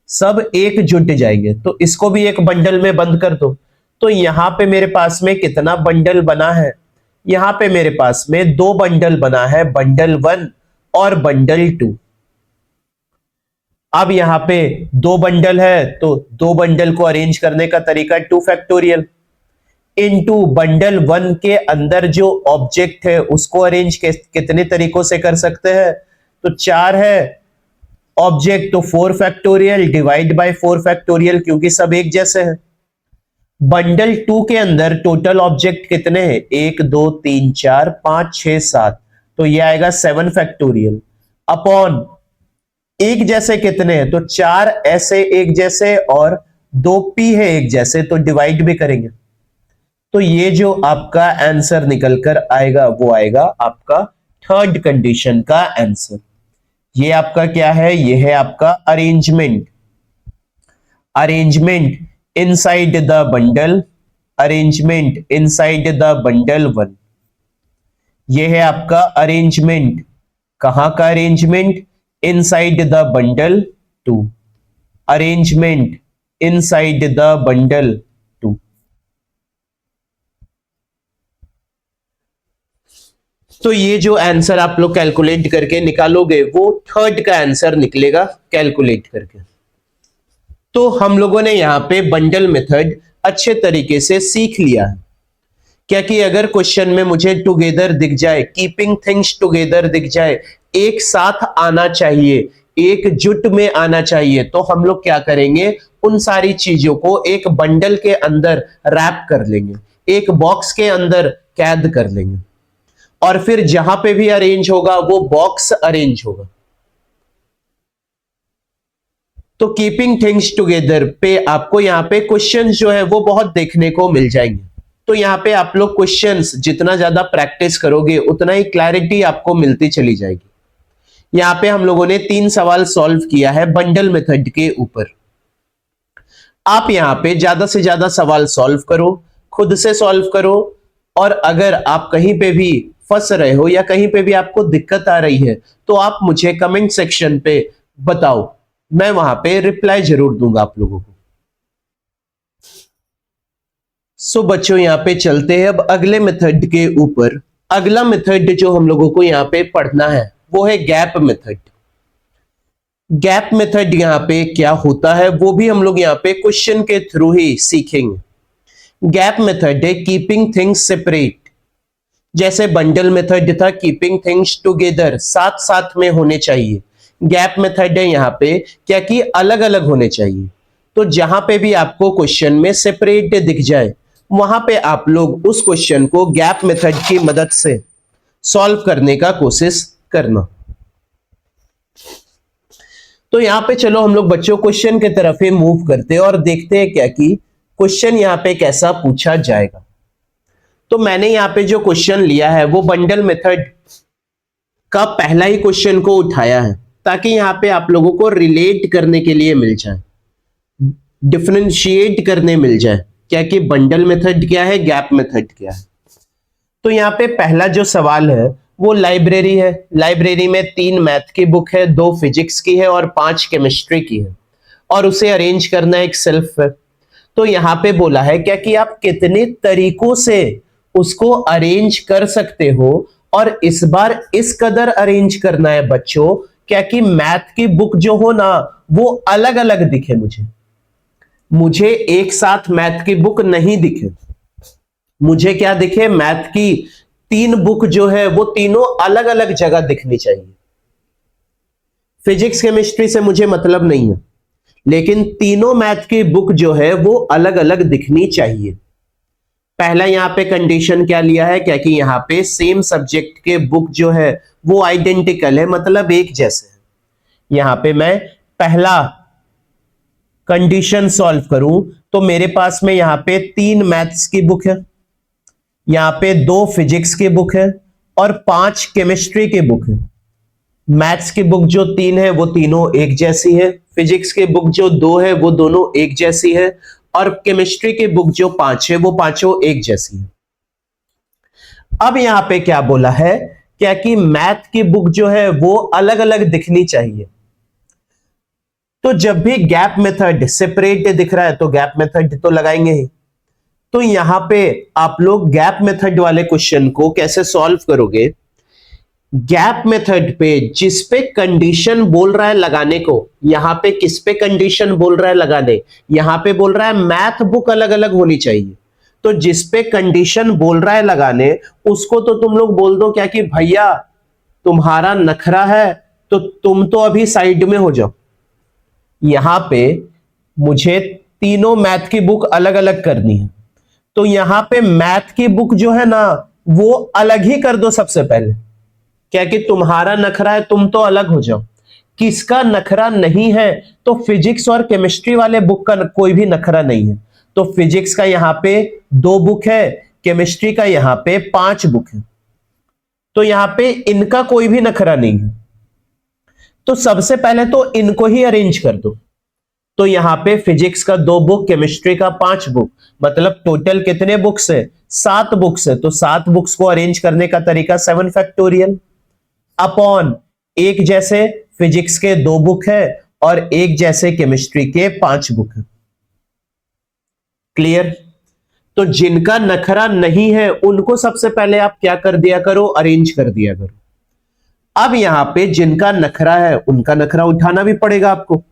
Speaker 1: सब एक जुट जाएंगे, तो इसको भी एक बंडल में बंद कर दो। तो यहां पे मेरे पास में कितना बंडल बना है, यहां पे मेरे पास में 2 बंडल बना है, बंडल 1 और बंडल 2। अब यहां पे 2 बंडल है, तो 2 बंडल को अरेंज करने का तरीका 2 फैक्टोरियल इनटू बंडल 1 के अंदर जो ऑब्जेक्ट है उसको अरेंज कितने तरीकों से कर सकते हैं, तो 4 है ऑब्जेक्ट, तो 4 फैक्टोरियल डिवाइड बाय 4 फैक्टोरियल, क्योंकि सब एक जैसे हैं। बंडल 2 के अंदर टोटल ऑब्जेक्ट कितने हैं, 1 2 3 4 5 6 7, तो ये आएगा 7 फैक्टोरियल अपॉन एक जैसे कितने हैं, तो 4 ऐसे एक जैसे और 2 पी है एक जैसे, तो डिवाइड भी करेंगे, तो ये जो आपका आंसर निकल कर आएगा वो आएगा आपका थर्ड कंडीशन का आंसर। ये आपका क्या है, ये है आपका arrangement, arrangement inside the bundle, arrangement inside the bundle 1। ये है आपका अरेंजमेंट, कहां का arrangement, inside the bundle 2, arrangement inside the bundle 2। तो ये जो आंसर आप लोग कैलकुलेट करके निकालोगे वो थर्ड का आंसर निकलेगा कैलकुलेट करके। तो हम लोगों ने यहां पे बंडल मेथड अच्छे तरीके से सीख लिया है, क्या कि अगर क्वेश्चन में मुझे टुगेदर दिख जाए, कीपिंग थिंग्स टुगेदर दिख जाए, एक साथ आना चाहिए, एक जुट में आना चाहिए, तो हम लोग क्या करेंगे, उन सारी चीजों को एक बंडल के अंदर रैप कर लेंगे, एक बॉक्स के अंदर कैद कर लेंगे, और फिर जहां पे भी अरेंज होगा वो बॉक्स अरेंज होगा। तो कीपिंग थिंग्स टुगेदर पे आपको यहां पे क्वेश्चंस जो है वो बहुत देखने को मिल जाएंगे। तो यहां पे आप लोग क्वेश्चंस जितना ज्यादा प्रैक्टिस करोगे उतना ही क्लैरिटी आपको मिलती चली जाएगी। यहां पे हम लोगों ने 3 सवाल सॉल्व किया है बंडल मेथड के ऊपर। आप यहां पे ज्यादा से ज्यादा सवाल सॉल्व करो, खुद से सॉल्व करो, और अगर आप कहीं पे भी फंस रहे हो या कहीं पे भी आपको दिक्कत आ रही है तो आप मुझे कमेंट सेक्शन पे बताओ, मैं वहां पे रिप्लाई जरूर दूंगा आप लोगों को। सो बच्चों यहां पे चलते हैं अब अगले मेथड के ऊपर। अगला मेथड जो हम लोगों को यहां पे पढ़ना है वो है गैप मेथड। गैप मेथड यहां पे क्या होता है वो भी हम लोग यहां पे क्वेश्चन के थ्रू ही सीखेंगे। गैप मेथड है कीपिंग थिंग्स सेपरेट। जैसे बंडल मेथड था कीपिंग थिंग्स टुगेदर, साथ साथ में होने चाहिए। गैप मेथड है यहां पे क्या कि अलग अलग होने चाहिए। तो जहां पे भी आपको क्वेश्चन में सेपरेट दिख जाए वहां पे आप लोग उस क्वेश्चन को गैप मेथड की मदद से सॉल्व करने का कोशिश करना। तो यहां पे चलो हम लोग बच्चों क्वेश्चन की तरफ ही मूव करते हैं और देखते हैं क्या कि क्वेश्चन यहां पे कैसा पूछा जाएगा। तो मैंने यहां पे जो क्वेश्चन लिया है वो बंडल मेथड का पहला ही क्वेश्चन को उठाया है ताकि यहां पे आप लोगों को रिलेट करने के लिए मिल जाए, डिफरेंशिएट करने मिल जाए क्या कि बंडल मेथड क्या है, गैप मेथड क्या है। तो यहाँ पे पहला जो सवाल है वो लाइब्रेरी है। लाइब्रेरी में 3 मैथ की बुक है, 2 फिजिक्स की है और 5 केमिस्ट्री की है, और उसे अरेंज करना एक सेल्फ है। तो यहाँ पे बोला है क्या कि आप कितने तरीकों से उसको अरेंज कर सकते हो, और इस बार इस कदर अरेंज करना है बच्चों क्या कि मैथ की बुक जो हो ना वो अलग अलग दिखे। मुझे एक साथ मैथ की बुक नहीं दिखे, मुझे क्या दिखे, मैथ की 3 बुक जो है वो तीनों अलग अलग जगह दिखनी चाहिए। फिजिक्स केमिस्ट्री से मुझे मतलब नहीं है, लेकिन तीनों मैथ की बुक जो है वो अलग अलग दिखनी चाहिए। पहला यहां पे कंडीशन क्या लिया है क्या कि यहां पे सेम सब्जेक्ट के बुक जो है वो आइडेंटिकल है, मतलब एक जैसे है। यहां पे मैं पहला कंडीशन सॉल्व करूं तो मेरे पास में यहां पे 3 मैथ्स की बुक है, यहां पे 2 फिजिक्स की बुक है और 5 केमिस्ट्री की बुक है। मैथ्स की बुक जो 3 है वो तीनों एक जैसी है, फिजिक्स की बुक जो 2 है वो दोनों एक जैसी है, और केमिस्ट्री की बुक जो 5 है वो पांचों एक जैसी है। अब यहां पे क्या बोला है क्या कि मैथ की बुक जो है वो अलग अलग दिखनी चाहिए। तो जब भी गैप मेथड सेपरेट दिख रहा है तो गैप मेथड तो लगाएंगे ही। तो यहां पे आप लोग गैप मेथड वाले क्वेश्चन को कैसे सॉल्व करोगे, गैप मेथड पे जिस पे कंडीशन बोल रहा है लगाने को, यहां पे किस पे कंडीशन बोल रहा है लगाने, यहां पे बोल रहा है मैथ बुक अलग अलग होनी चाहिए। तो जिस पे कंडीशन बोल रहा है लगाने उसको तो तुम लोग बोल दो क्या कि भैया तुम्हारा नखरा है तो तुम तो अभी साइड में हो जाओ। यहां पे मुझे तीनों मैथ की बुक अलग अलग करनी है, तो यहां पे मैथ की बुक जो है ना वो अलग ही कर दो सबसे पहले, क्या कि तुम्हारा नखरा है तुम तो अलग हो जाओ। किसका नखरा नहीं है, तो फिजिक्स और केमिस्ट्री वाले बुक का कोई भी नखरा नहीं है। तो फिजिक्स का यहां पे 2 बुक है, केमिस्ट्री का यहां पे 5 बुक है, तो यहां पे इनका कोई भी नखरा नहीं है। तो सबसे पहले तो इनको ही अरेंज कर दो। तो यहां पे फिजिक्स का 2 बुक, केमिस्ट्री का 5 बुक, मतलब टोटल कितने बुक्स है, 7 बुक्स है। तो 7 बुक्स को अरेंज करने का तरीका 7 फैक्टोरियल अपॉन एक जैसे फिजिक्स के 2 बुक है और एक जैसे केमिस्ट्री के 5 बुक है। क्लियर। तो जिनका नखरा नहीं है उनको सबसे पहले आप क्या कर दिया करो, अरेंज कर दिया करो। अब यहां पे जिनका नखरा है उनका नखरा उठाना भी पड़ेगा आपको।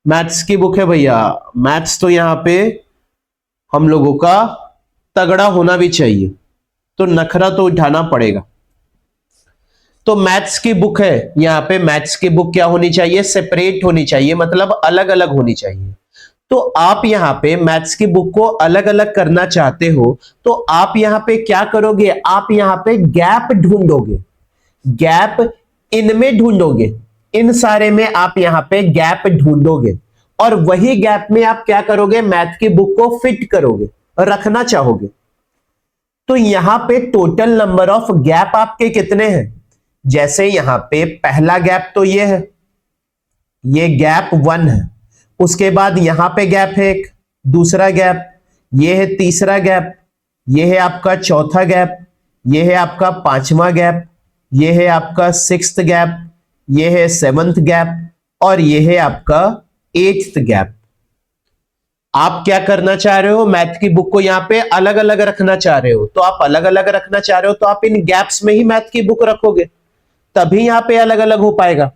Speaker 1: मैथ्स की बुक है भैया, मैथ्स तो यहां पे हम लोगों का तगड़ा होना भी चाहिए, तो नखरा तो उठाना पड़ेगा। तो मैथ्स की बुक है, यहां पे मैथ्स की बुक क्या होनी चाहिए, सेपरेट होनी चाहिए, मतलब अलग अलग होनी चाहिए। तो आप यहां पे मैथ्स की बुक को अलग अलग करना चाहते हो तो आप यहां पे क्या करोगे, आप यहां पे गैप ढूंढोगे, गैप इनमें ढूंढोगे, इन सारे में आप यहां पे गैप ढूंढोगे, और वही गैप में आप क्या करोगे, मैथ की बुक को फिट करोगे, रखना चाहोगे। तो यहां पे टोटल नंबर ऑफ गैप आपके कितने हैं, जैसे यहां पे पहला गैप तो ये है, ये गैप 1 है, उसके बाद यहां पे गैप है एक, दूसरा गैप, ये है तीसरा गैप, ये है आपका चौथा गैप, ये है आपका पांचवा गैप, ये है आपका सिक्स्थ गैप, ये है सेवंथ गैप और ये है आपका एट्थ गैप। आप क्या करना चाह रहे हो, मैथ की बुक को यहां पे अलग अलग रखना चाह रहे हो, तो आप अलग अलग रखना चाह रहे हो तो आप इन गैप्स में ही मैथ की बुक रखोगे, तभी यहां पे अलग अलग हो पाएगा।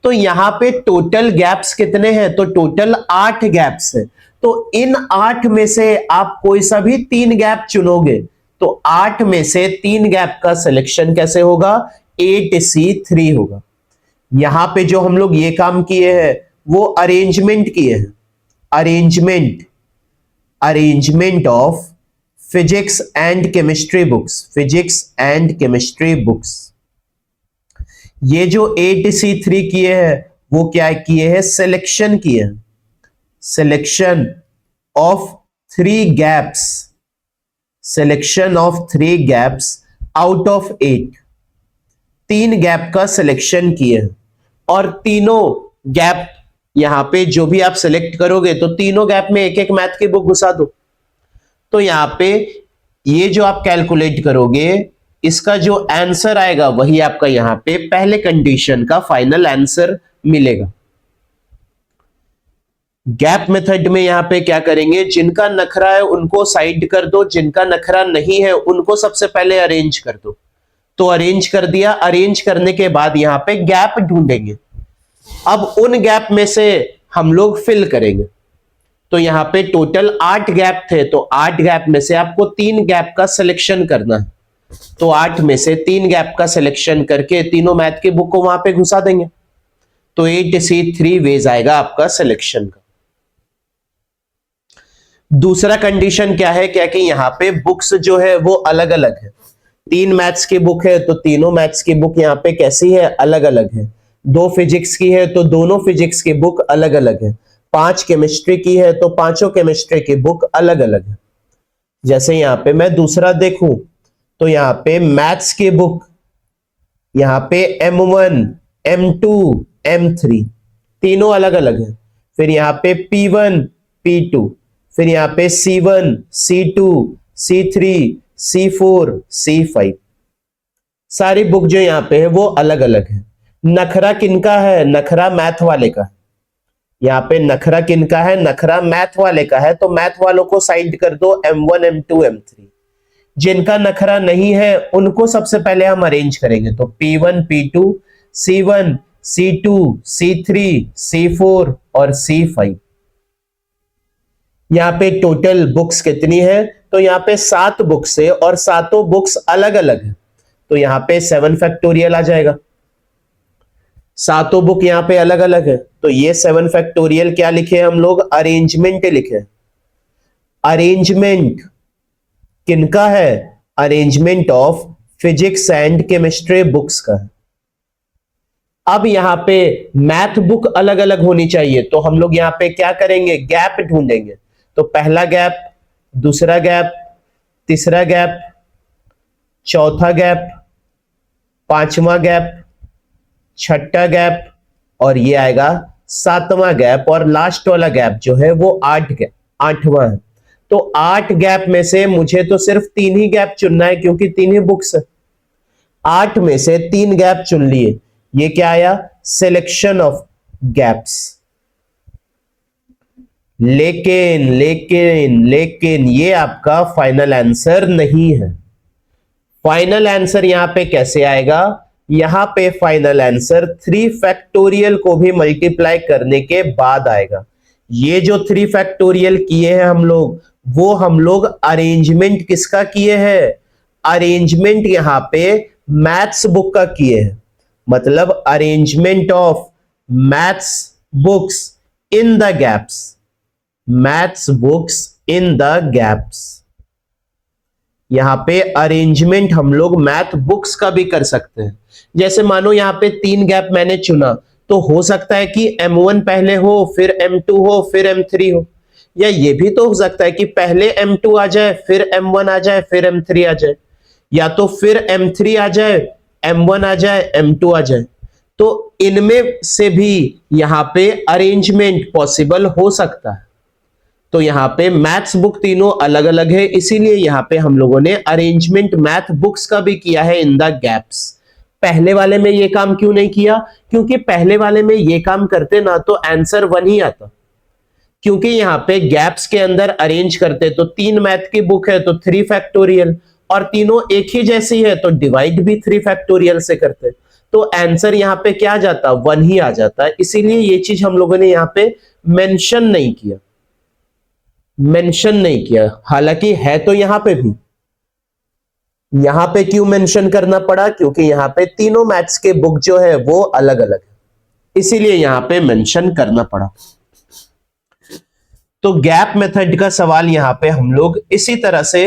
Speaker 1: तो यहां पे टोटल गैप्स कितने हैं, तो टोटल 8 गैप्स है। तो इन 8 में से आप कोई सा भी 3 गैप चुनोगे, तो 8 में से 3 गैप का सिलेक्शन कैसे होगा, 8C3 होगा। यहां पे जो हम लोग ये काम किए हैं वो अरेंजमेंट किए हैं, arrangement of physics and chemistry books, physics and chemistry books. ये जो 8C3 किए हैं वो क्या किए हैं, सिलेक्शन किए हैं, selection of 3 gaps, selection of 3 gaps out of 8, 3 gap का सिलेक्शन किए हैं। और तीनों गैप यहां पे जो भी आप सिलेक्ट करोगे तो तीनों गैप में एक एक मैथ की बुक घुसा दो। तो यहां पे ये जो आप कैलकुलेट करोगे इसका जो आंसर आएगा वही आपका यहां पे पहले कंडीशन का फाइनल आंसर मिलेगा। गैप मेथड में यहां पे क्या करेंगे, जिनका नखरा है उनको साइड कर दो, जिनका नखरा नहीं है उनको सबसे पहले अरेंज कर दो। तो अरेंज कर दिया, अरेंज करने के बाद यहां पे गैप ढूंढेंगे। अब उन गैप में से हम लोग फिल करेंगे। तो यहां पे टोटल 8 गैप थे, तो 8 गैप में से आपको 3 गैप का सिलेक्शन करना है। तो 8 में से 3 गैप का सिलेक्शन करके तीनों मैथ की बुक को वहां पे घुसा देंगे। तो 8C3 वेज आएगा आपका सिलेक्शन का। दूसरा कंडीशन क्या है, क्या कि यहां पे बुक्स जो है वो अलग अलग है। 3 मैथ्स की बुक है तो तीनों मैथ्स की बुक यहां पे कैसी है, अलग अलग है। 2 फिजिक्स की है तो दोनों फिजिक्स की बुक अलग अलग है। 5 केमिस्ट्री की है तो पांचों केमिस्ट्री की बुक अलग अलग है। जैसे यहां पे मैं दूसरा देखूं तो यहां पे मैथ्स की बुक यहां पे M1, M2, M3 तीनों अलग अलग है। फिर यहां पे P1, P2, फिर यहां पे C1, C2, C3, C4, C5 सारी बुक जो यहां पे है वो अलग अलग है। नखरा किनका है, नखरा मैथ वाले का है। यहां पे नखरा किनका है, नखरा मैथ वाले का है। तो मैथ वालों को साइड कर दो, M1, M2, M3। जिनका नखरा नहीं है उनको सबसे पहले हम अरेंज करेंगे। तो P1, P2, C1, C2, C3, C4 और C5। यहां पे टोटल बुक्स कितनी है, तो यहां पे 7 बुक्स है और सातों बुक्स अलग अलग है। तो यहां पे 7 फैक्टोरियल आ जाएगा। सातों बुक यहां पे अलग अलग है, तो ये 7 फैक्टोरियल क्या लिखे हम लोग, अरेंजमेंट लिखे। अरेंजमेंट किनका है, arrangement of physics and chemistry books का है। अब यहां पे मैथ बुक अलग अलग होनी चाहिए, तो हम लोग यहां पे क्या करेंगे, गैप ढूंढेंगे। तो पहला गैप, दूसरा गैप, तीसरा गैप, चौथा गैप, पांचवा गैप, छठा गैप और ये आएगा 7वां गैप। और लास्ट वाला गैप जो है वो 8वां है। तो 8 गैप में से मुझे तो सिर्फ 3 ही गैप चुनना है क्योंकि 3 ही बुक्स है। 8 में से 3 गैप चुन लिए, ये क्या आया, सिलेक्शन ऑफ गैप्स। लेकिन लेकिन लेकिन ये आपका फाइनल आंसर नहीं है। फाइनल आंसर यहां पे कैसे आएगा, यहां पे फाइनल आंसर 3 फैक्टोरियल को भी मल्टीप्लाई करने के बाद आएगा। ये जो 3 फैक्टोरियल किए हैं हम लोग, वो हम लोग अरेंजमेंट किसका किए हैं, अरेंजमेंट यहां पे मैथ्स बुक का किए हैं। मतलब arrangement of maths books in the gaps, maths books in the gaps. यहां पे अरेंजमेंट हम लोग मैथ बुक्स का भी कर सकते हैं। जैसे मानो यहां पे 3 गैप मैंने चुना, तो हो सकता है कि M1 पहले हो, फिर M2 हो, फिर M3 हो। या ये भी तो हो सकता है कि पहले M2 आ जाए, फिर M1 आ जाए, फिर M3 आ जाए। या तो फिर M3 आ जाए, M1 आ जाए, M2 आ जाए। तो इनमें से भी यहां पे अरेंजमेंट पॉसिबल हो सकता है। तो यहां पे मैथ्स बुक तीनों अलग अलग है, इसीलिए यहां पे हम लोगों ने अरेंजमेंट मैथ बुक्स का भी किया है इन द गैप्स। पहले वाले में ये काम क्यों नहीं किया? क्योंकि पहले वाले में ये काम करते ना तो आंसर 1 ही आता, क्योंकि यहाँ पे गैप्स के अंदर अरेंज करते तो 3 मैथ की बुक है तो 3 फैक्टोरियल, और तीनों एक ही जैसी है तो डिवाइड भी 3 फैक्टोरियल से करते, तो आंसर यहाँ पे क्या आ जाता? 1 ही आ जाता। इसीलिए ये चीज हम लोगों ने यहाँ पे मेंशन नहीं किया, मेंशन नहीं किया। हालांकि है तो यहां पे भी, यहां पे क्यों मेंशन करना पड़ा? क्योंकि यहां पे तीनों मैथ्स के बुक जो है वो अलग अलग है, इसीलिए यहां पे मेंशन करना पड़ा। तो गैप मेथड का सवाल यहां पे हम लोग इसी तरह से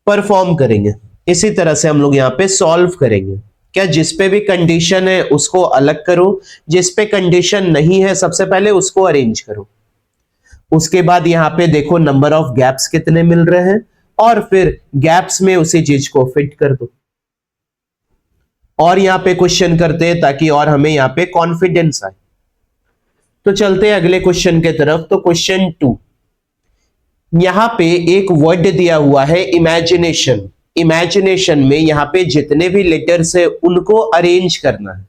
Speaker 1: परफॉर्म करेंगे, इसी तरह से हम लोग यहां पे सॉल्व करेंगे। क्या जिस पे भी कंडीशन है उसको अलग करो, जिस पे कंडीशन नहीं है सबसे पहले उसको अरेंज करो, उसके बाद यहां पे देखो नंबर ऑफ गैप्स कितने मिल रहे हैं और फिर गैप्स में उसी चीज को फिट कर दो, और यहां पे क्वेश्चन करते हैं ताकि और हमें यहां पे कॉन्फिडेंस आए। तो चलते हैं अगले क्वेश्चन के तरफ। तो क्वेश्चन 2, यहां पे एक वर्ड दिया हुआ है इमेजिनेशन। इमेजिनेशन में यहां पे जितने भी लेटर्स है उनको अरेंज करना है,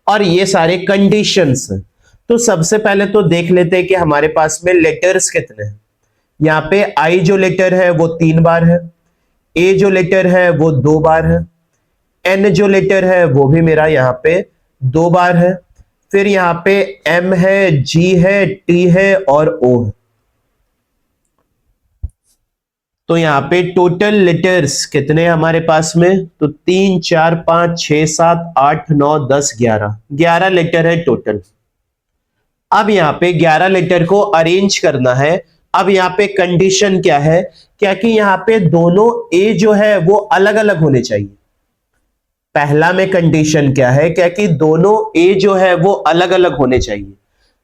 Speaker 1: और ये सारे कंडीशंस हैं। तो सबसे पहले तो देख लेते हैं कि हमारे पास में लेटर्स कितने हैं। यहाँ पे आई जो लेटर है वो 3 बार है, ए जो लेटर है वो 2 बार है, एन जो लेटर है वो भी मेरा यहाँ पे 2 बार है, फिर यहाँ पे एम है, जी है, टी है और ओ है। तो यहाँ पे टोटल लेटर्स कितने हमारे पास में? तो 3 4 5 6 7 8 9 10 11 लेटर है टोटल। अब यहाँ पे 11 लेटर को अरेंज करना है। अब यहाँ पे कंडीशन क्या है? क्या कि यहाँ पे दोनों ए जो है वो अलग अलग होने चाहिए। पहला में कंडीशन क्या है? क्या कि दोनों ए जो है वो अलग अलग होने चाहिए।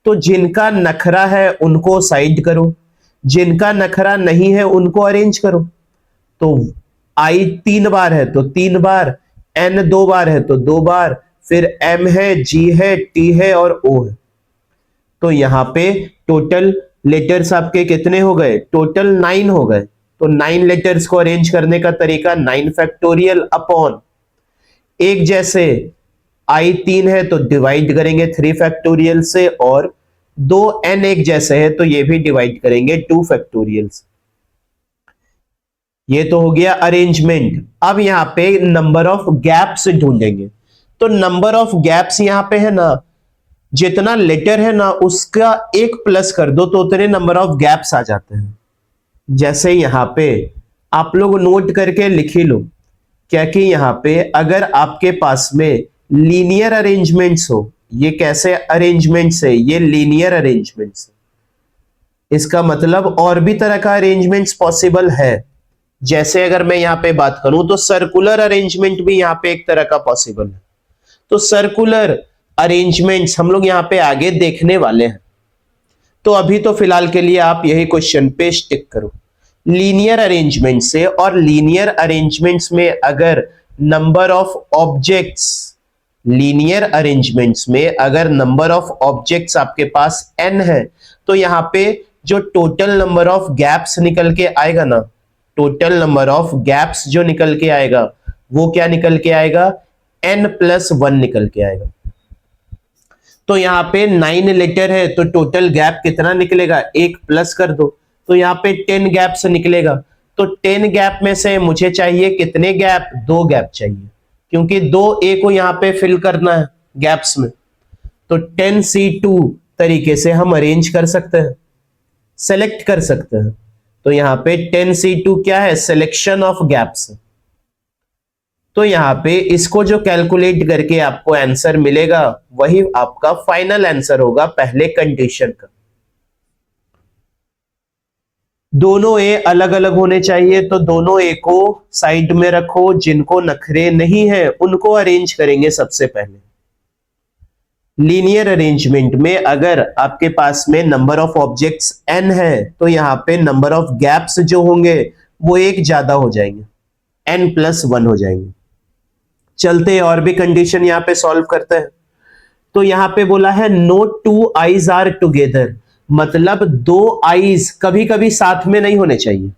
Speaker 1: तो जिनका नखरा है उनको साइड करो, जिनका नखरा नहीं है उनको अरेंज करो। तो आई 3 बार है तो 3 बार, एन 2 बार है तो 2 बार, फिर एम है, जी है, टी है और ओ है। तो यहां पे टोटल लेटर्स आपके कितने हो गए? टोटल 9 हो गए। तो 9 लेटर्स को अरेंज करने का तरीका 9 फैक्टोरियल अपॉन, एक जैसे आई 3 है तो डिवाइड करेंगे 3 फैक्टोरियल से, और 2 एन एक जैसे है तो ये भी डिवाइड करेंगे 2 फैक्टोरियल से। ये तो हो गया अरेंजमेंट। अब यहां पे नंबर ऑफ गैप्स ढूंढेंगे। तो नंबर ऑफ गैप्स यहां पे है ना, जितना लेटर है ना उसका 1 प्लस कर दो तो उतने नंबर ऑफ गैप्स आ जाते हैं। जैसे यहां पे आप लोग नोट करके लिख ही लो, क्या कि यहां पे अगर आपके पास में लीनियर अरेंजमेंट्स हो, ये कैसे अरेंजमेंट्स है? ये लीनियर अरेंजमेंट्स है। इसका मतलब और भी तरह का अरेंजमेंट्स पॉसिबल है। जैसे अगर मैं यहां पे बात करूं तो सर्कुलर अरेंजमेंट भी यहां पे एक तरह का पॉसिबल है। तो सर्कुलर अरेंजमेंट्स हम लोग यहां पे आगे देखने वाले हैं। तो अभी तो फिलहाल के लिए आप यही क्वेश्चन पे स्टिक करो। लीनियर अरेंजमेंट से, और लीनियर अरेंजमेंट्स में अगर number of objects, linear arrangements में अगर नंबर ऑफ ऑब्जेक्ट्स आपके पास n है तो यहां पे जो टोटल नंबर ऑफ गैप्स निकल के आएगा ना, टोटल नंबर ऑफ गैप्स जो निकल के आएगा वो क्या निकल के आएगा? n+1 निकल के आएगा। तो यहां पे 9 लेटर है तो टोटल गैप कितना निकलेगा? 1 प्लस कर दो तो यहां पे 10 गैप से निकलेगा। तो 10 गैप में से मुझे चाहिए कितने गैप? 2 गैप चाहिए, क्योंकि 2 ए को यहां पे फिल करना है गैप्स में। तो 10C2 तरीके से हम अरेंज कर सकते हैं, सेलेक्ट कर सकते हैं। तो यहां पे 10C2 क्या है? Selection of gaps. तो यहां पे इसको जो कैलकुलेट करके आपको आंसर मिलेगा वही आपका फाइनल आंसर होगा पहले कंडीशन का। दोनों ए अलग अलग होने चाहिए, तो दोनों ए को साइड में रखो, जिनको नखरे नहीं है उनको अरेंज करेंगे सबसे पहले। लीनियर अरेंजमेंट में अगर आपके पास में नंबर ऑफ ऑब्जेक्ट्स n है तो यहां पे नंबर ऑफ गैप्स जो होंगे वो एक ज्यादा हो जाएंगे, n+1 हो जाएंगे। चलते और भी कंडीशन यहां पे सॉल्व करते हैं। तो यहां पे बोला है no two Is are together, मतलब दो आईज कभी कभी साथ में नहीं होने चाहिए।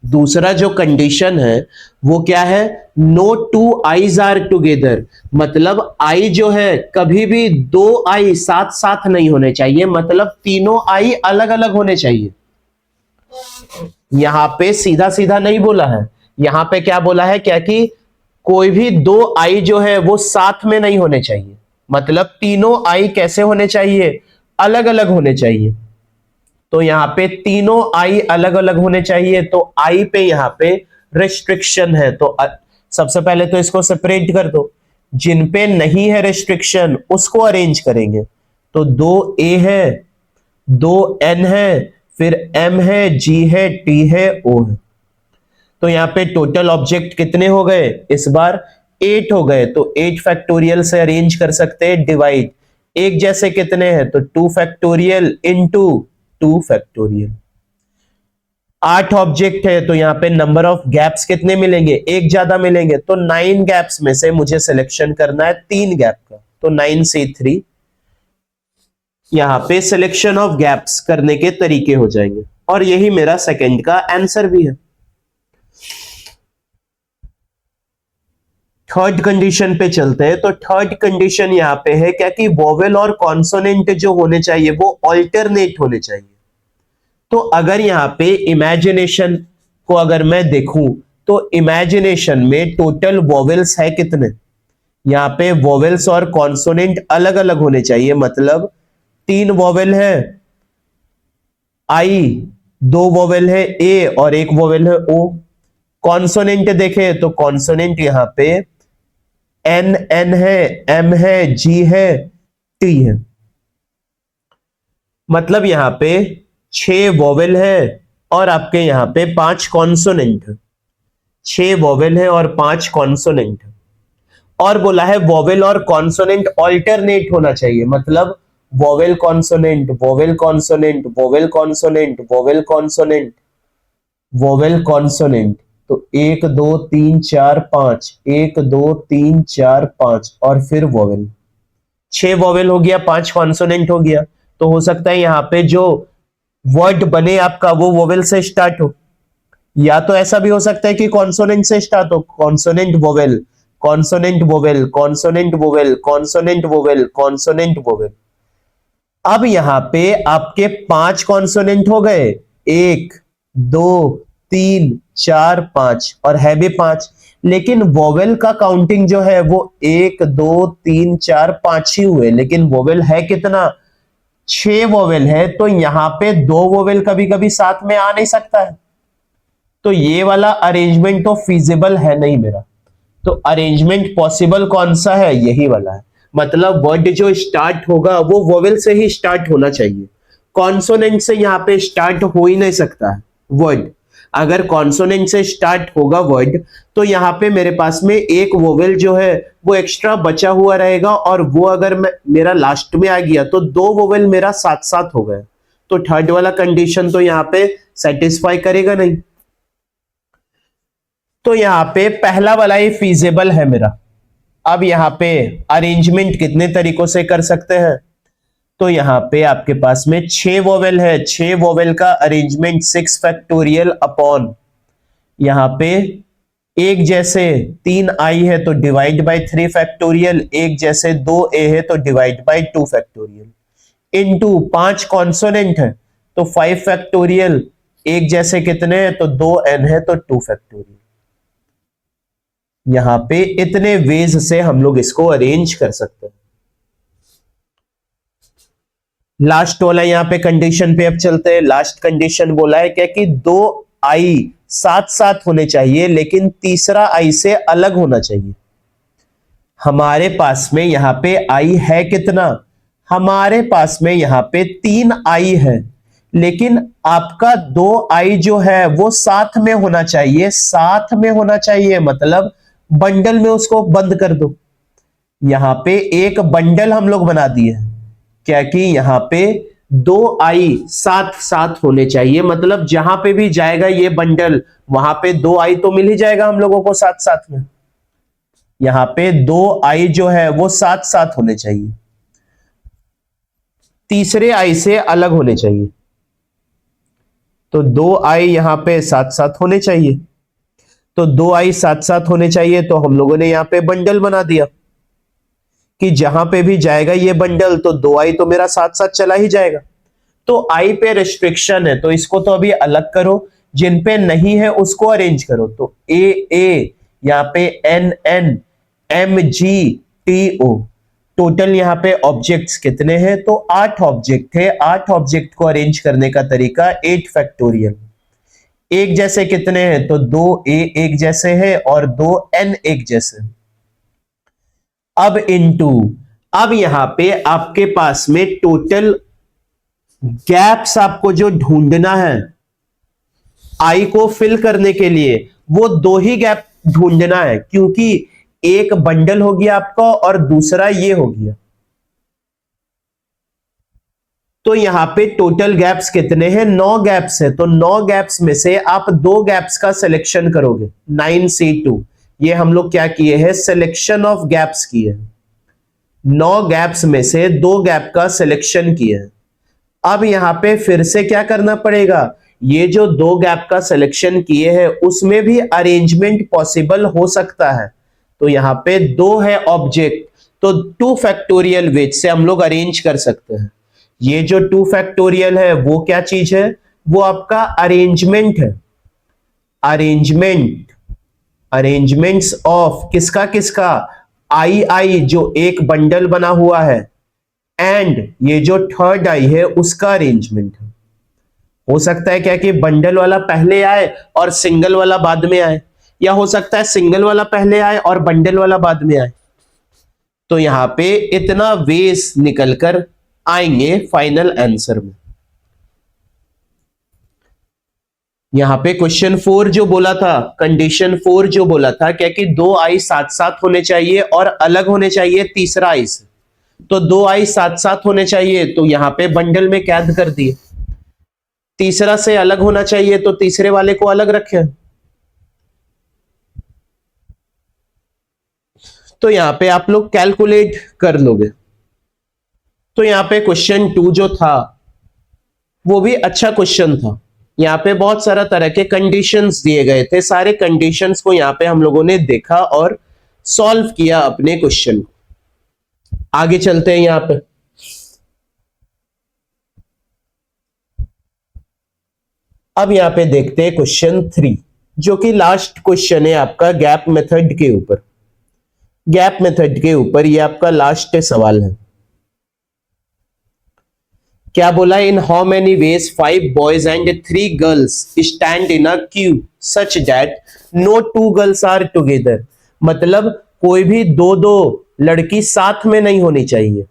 Speaker 1: दूसरा जो कंडीशन है वो क्या है, no two Is are together, मतलब आई जो है कभी भी दो आई साथ साथ नहीं होने चाहिए, मतलब तीनों आई अलग अलग होने चाहिए। यहां पे सीधा सीधा नहीं बोला है, यहां पे क्या बोला है, क्या कि कोई भी दो आई जो है वो साथ में नहीं होने चाहिए, मतलब तीनों आई कैसे होने चाहिए, अलग अलग होने चाहिए। तो यहां पे तीनों आई अलग अलग होने चाहिए, तो आई पे यहां पे रेस्ट्रिक्शन है। तो सबसे पहले तो इसको सेपरेट कर दो, जिन पे नहीं है रेस्ट्रिक्शन उसको अरेंज करेंगे। तो दो ए है, दो एन है, फिर एम है, जी है, टी है, ओ है। तो यहां पे टोटल ऑब्जेक्ट कितने हो गए इस बार, 8 हो गए। तो 8 फैक्टोरियल से अरेंज कर सकते हैं डिवाइड, एक जैसे कितने हैं तो 2 फैक्टोरियल इंटू 2 फैक्टोरियल। 8 ऑब्जेक्ट है तो यहां पे नंबर ऑफ गैप्स कितने मिलेंगे, एक ज्यादा मिलेंगे। तो 9 गैप्स में से मुझे सिलेक्शन करना है 3 गैप का, तो 9 से 3 यहां पे सिलेक्शन ऑफ गैप्स करने के तरीके हो जाएंगे, और यही मेरा सेकंड का आंसर भी है। थर्ड कंडीशन पे चलते हैं। तो थर्ड कंडीशन यहां पे है क्या कि वोवेल और कॉन्सोनेंट जो होने चाहिए वो ऑल्टरनेट होने चाहिए। तो अगर यहां पे इमेजिनेशन को अगर मैं देखूं तो इमेजिनेशन में टोटल वोवेल्स है कितने, यहां पे वोवेल्स और कॉन्सोनेंट अलग अलग होने चाहिए, मतलब 3 वोवेल है आई, 2 वोवेल है ए और 1 वोवेल है ओ। कॉन्सोनेंट देखे तो कॉन्सोनेंट यहां पे एन एन है, एम है, जी है, टी है, मतलब यहां पे 6 वोवेल है और आपके यहां पे 5 कॉन्सोनेंट है। 6 वोवेल है और 5 कॉन्सोनेंट है, और बोला है वोवेल और कॉन्सोनेंट ऑल्टरनेट होना चाहिए, मतलब vowel consonant, vowel consonant, vowel consonant, vowel consonant, vowel consonant. तो 1 2 3 4 5, 1 2 3 4 5 और फिर वोवेल। 6 वोवेल हो गया, 5 कॉन्सोनेंट हो गया। तो हो सकता है यहां पे जो वर्ड बने आपका वो वोवेल से स्टार्ट हो, या तो ऐसा भी हो सकता है कि कॉन्सोनेंट से स्टार्ट हो, consonant vowel, consonant vowel, consonant vowel, consonant vowel, consonant vowel. अब यहां पे आपके 5 कॉन्सोनेंट हो गए, 1 2 3 4 5, और है भी 5, लेकिन वोवेल का काउंटिंग जो है वो 1 2 3 4 5 ही हुए, लेकिन वोवेल है कितना, 6 वोवेल है। तो यहां पे 2 वोवेल कभी कभी साथ में आ नहीं सकता है, तो ये वाला अरेंजमेंट तो फिजिबल है नहीं मेरा। तो अरेंजमेंट पॉसिबल कौन सा है, यही वाला है, मतलब वर्ड जो स्टार्ट होगा वो वोवेल से ही स्टार्ट होना चाहिए, कॉन्सोनेंट से यहां पे स्टार्ट हो ही नहीं सकता है वर्ड। अगर कॉन्सोनेंट से स्टार्ट होगा वर्ड तो यहां पे मेरे पास में एक वोवेल जो है वो एक्स्ट्रा बचा हुआ रहेगा, और वो अगर मेरा लास्ट में आ गया तो 2 वोवेल मेरा साथ साथ हो गए, तो थर्ड वाला कंडीशन तो यहां पे सेटिस्फाई करेगा नहीं। तो यहां पे पहला वाला ही फीजिबल है मेरा। अब यहां पे अरेंजमेंट कितने तरीकों से कर सकते हैं, तो यहां पे आपके पास में 6 वोवेल है, 6 वोवेल का अरेंजमेंट 6 फैक्टोरियल अपॉन, यहां पे एक जैसे 3 आई है तो डिवाइड बाय 3 फैक्टोरियल, एक जैसे 2 ए है तो divide by 2 factorial, into 5 consonant है तो 5 फैक्टोरियल, एक जैसे कितने हैं तो 2 एन है तो 2 फैक्टोरियल। यहां पे इतने वेज से हम लोग इसको अरेंज कर सकते हैं। लास्ट वाला यहां पे कंडीशन पे अब चलते हैं। लास्ट कंडीशन बोला है क्या कि 2 आई साथ साथ होने चाहिए, लेकिन तीसरा आई से अलग होना चाहिए। हमारे पास में यहां पे आई है कितना, हमारे पास में यहां पे 3 आई है, लेकिन आपका 2 आई जो है वो साथ में होना चाहिए, साथ में होना चाहिए, मतलब बंडल में उसको बंद कर दो। यहां पे एक बंडल हम लोग बना दिए, क्या कि यहां पे 2 आई साथ साथ होने चाहिए, मतलब जहां पे भी जाएगा ये बंडल वहां पे 2 आई तो मिल ही जाएगा हम लोगों को साथ साथ में। यहां पे 2 आई जो है वो साथ साथ होने चाहिए। तीसरे आई से अलग होने चाहिए। तो 2 आई यहां पे साथ साथ होने चाहिए। तो 2 आई साथ साथ होने चाहिए, तो हम लोगों ने यहां पे बंडल बना दिया कि जहां पे भी जाएगा ये बंडल तो 2 आई तो मेरा साथ साथ चला ही जाएगा। तो आई पे रिस्ट्रिक्शन है, तो इसको तो अभी अलग करो, जिन पे नहीं है उसको अरेंज करो। तो ए यहाँ पे N N M G T O, total यहाँ पे ऑब्जेक्ट्स कितने हैं? तो 8 ऑब्जेक्ट है। 8 ऑब्जेक्ट को अरेंज करने का तरीका 8 फैक्टोरियल। एक जैसे कितने हैं? तो 2 ए एक जैसे हैं और 2 एन एक जैसे। अब इनटू, अब यहां पे आपके पास में टोटल गैप्स आपको जो ढूंढना है आई को फिल करने के लिए, वो 2 ही गैप ढूंढना है, क्योंकि एक बंडल हो गया आपका और दूसरा ये हो गया। तो यहां पे टोटल गैप्स कितने हैं? 9 गैप्स है। तो 9 गैप्स में से आप 2 गैप्स का सिलेक्शन करोगे। 9C2, ये हम लोग क्या किए हैं? सिलेक्शन ऑफ गैप्स किए हैं। 9 गैप्स में से 2 गैप का सिलेक्शन किया है। अब यहां पे फिर से क्या करना पड़ेगा? ये जो 2 गैप का सिलेक्शन किए हैं उसमें भी अरेंजमेंट पॉसिबल हो सकता है। तो यहां पे 2 है ऑब्जेक्ट, तो 2 फैक्टोरियल वेज से हम लोग अरेंज कर सकते हैं। ये जो 2 फैक्टोरियल है वो क्या चीज है? वो आपका अरेंजमेंट है। अरेंजमेंट्स ऑफ किसका किसका? आई जो एक बंडल बना हुआ है, एंड ये जो थर्ड आई है उसका अरेंजमेंट है। हो सकता है क्या कि बंडल वाला पहले आए और सिंगल वाला बाद में आए, या हो सकता है सिंगल वाला पहले आए और बंडल वाला बाद में आए। तो यहां पे इतना वेज निकलकर आएंगे फाइनल आंसर में। यहां पे क्वेश्चन 4 जो बोला था, कंडीशन 4 जो बोला था क्या कि 2 आई साथ साथ होने चाहिए और अलग होने चाहिए तीसरा आई से। तो 2 आई साथ साथ होने चाहिए, तो यहां पे बंडल में कैद कर दिए। तीसरा से अलग होना चाहिए, तो तीसरे वाले को अलग रखे। तो यहां पे आप लोग कैलकुलेट कर लोगे। तो यहां पे क्वेश्चन 2 जो था वो भी अच्छा क्वेश्चन था। यहाँ पे बहुत सारा तरह के कंडीशंस दिए गए थे, सारे कंडीशंस को यहाँ पे हम लोगों ने देखा और सॉल्व किया अपने क्वेश्चन को। आगे चलते हैं यहाँ पे। अब यहाँ पे देखते हैं क्वेश्चन 3, जो कि लास्ट क्वेश्चन है आपका गैप मेथड के ऊपर। गैप मेथड के ऊपर ये आपका लास्ट सवाल है। क्या बोला? In how many ways 5 boys and 3 girls stand in a queue such that no 2 girls are together. मतलब कोई भी 2 लड़की साथ में नहीं होनी चाहिए।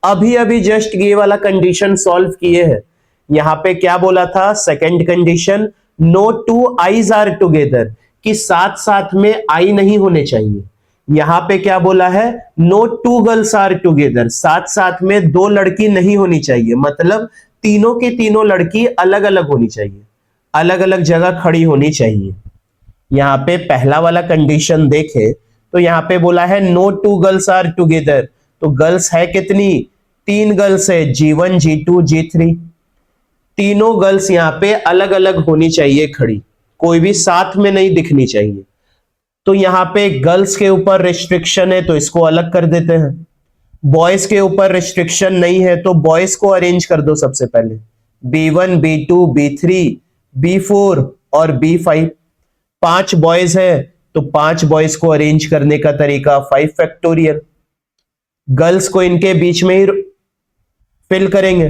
Speaker 1: अभी अभी जस्ट ये वाला कंडीशन सॉल्व किए हैं। यहां पे क्या बोला था? Second condition, no 2 Is are together, कि साथ साथ में आई नहीं होने चाहिए। यहां पे क्या बोला है? नो 2 गर्ल्स आर टुगेदर, साथ साथ में 2 लड़की नहीं होनी चाहिए। मतलब तीनों की तीनों लड़की अलग अलग होनी चाहिए, अलग अलग जगह खड़ी होनी चाहिए। यहां पे पहला वाला कंडीशन देखे तो यहां पे बोला है नो 2 गर्ल्स आर टुगेदर, तो गर्ल्स है कितनी? 3 गर्ल्स है, G1 G2 G3। तीनों गर्ल्स यहां पे अलग अलग होनी चाहिए खड़ी, कोई भी साथ में नहीं दिखनी चाहिए। तो यहां पे गर्ल्स के ऊपर रिस्ट्रिक्शन है तो इसको अलग कर देते हैं। बॉयज के ऊपर रिस्ट्रिक्शन नहीं है तो बॉयज को अरेंज कर दो सबसे पहले, B1 B2 B3 B4 और B5। 5 बॉयज है तो 5 बॉयज को अरेंज करने का तरीका 5 फैक्टोरियल। गर्ल्स को इनके बीच में ही फिल करेंगे।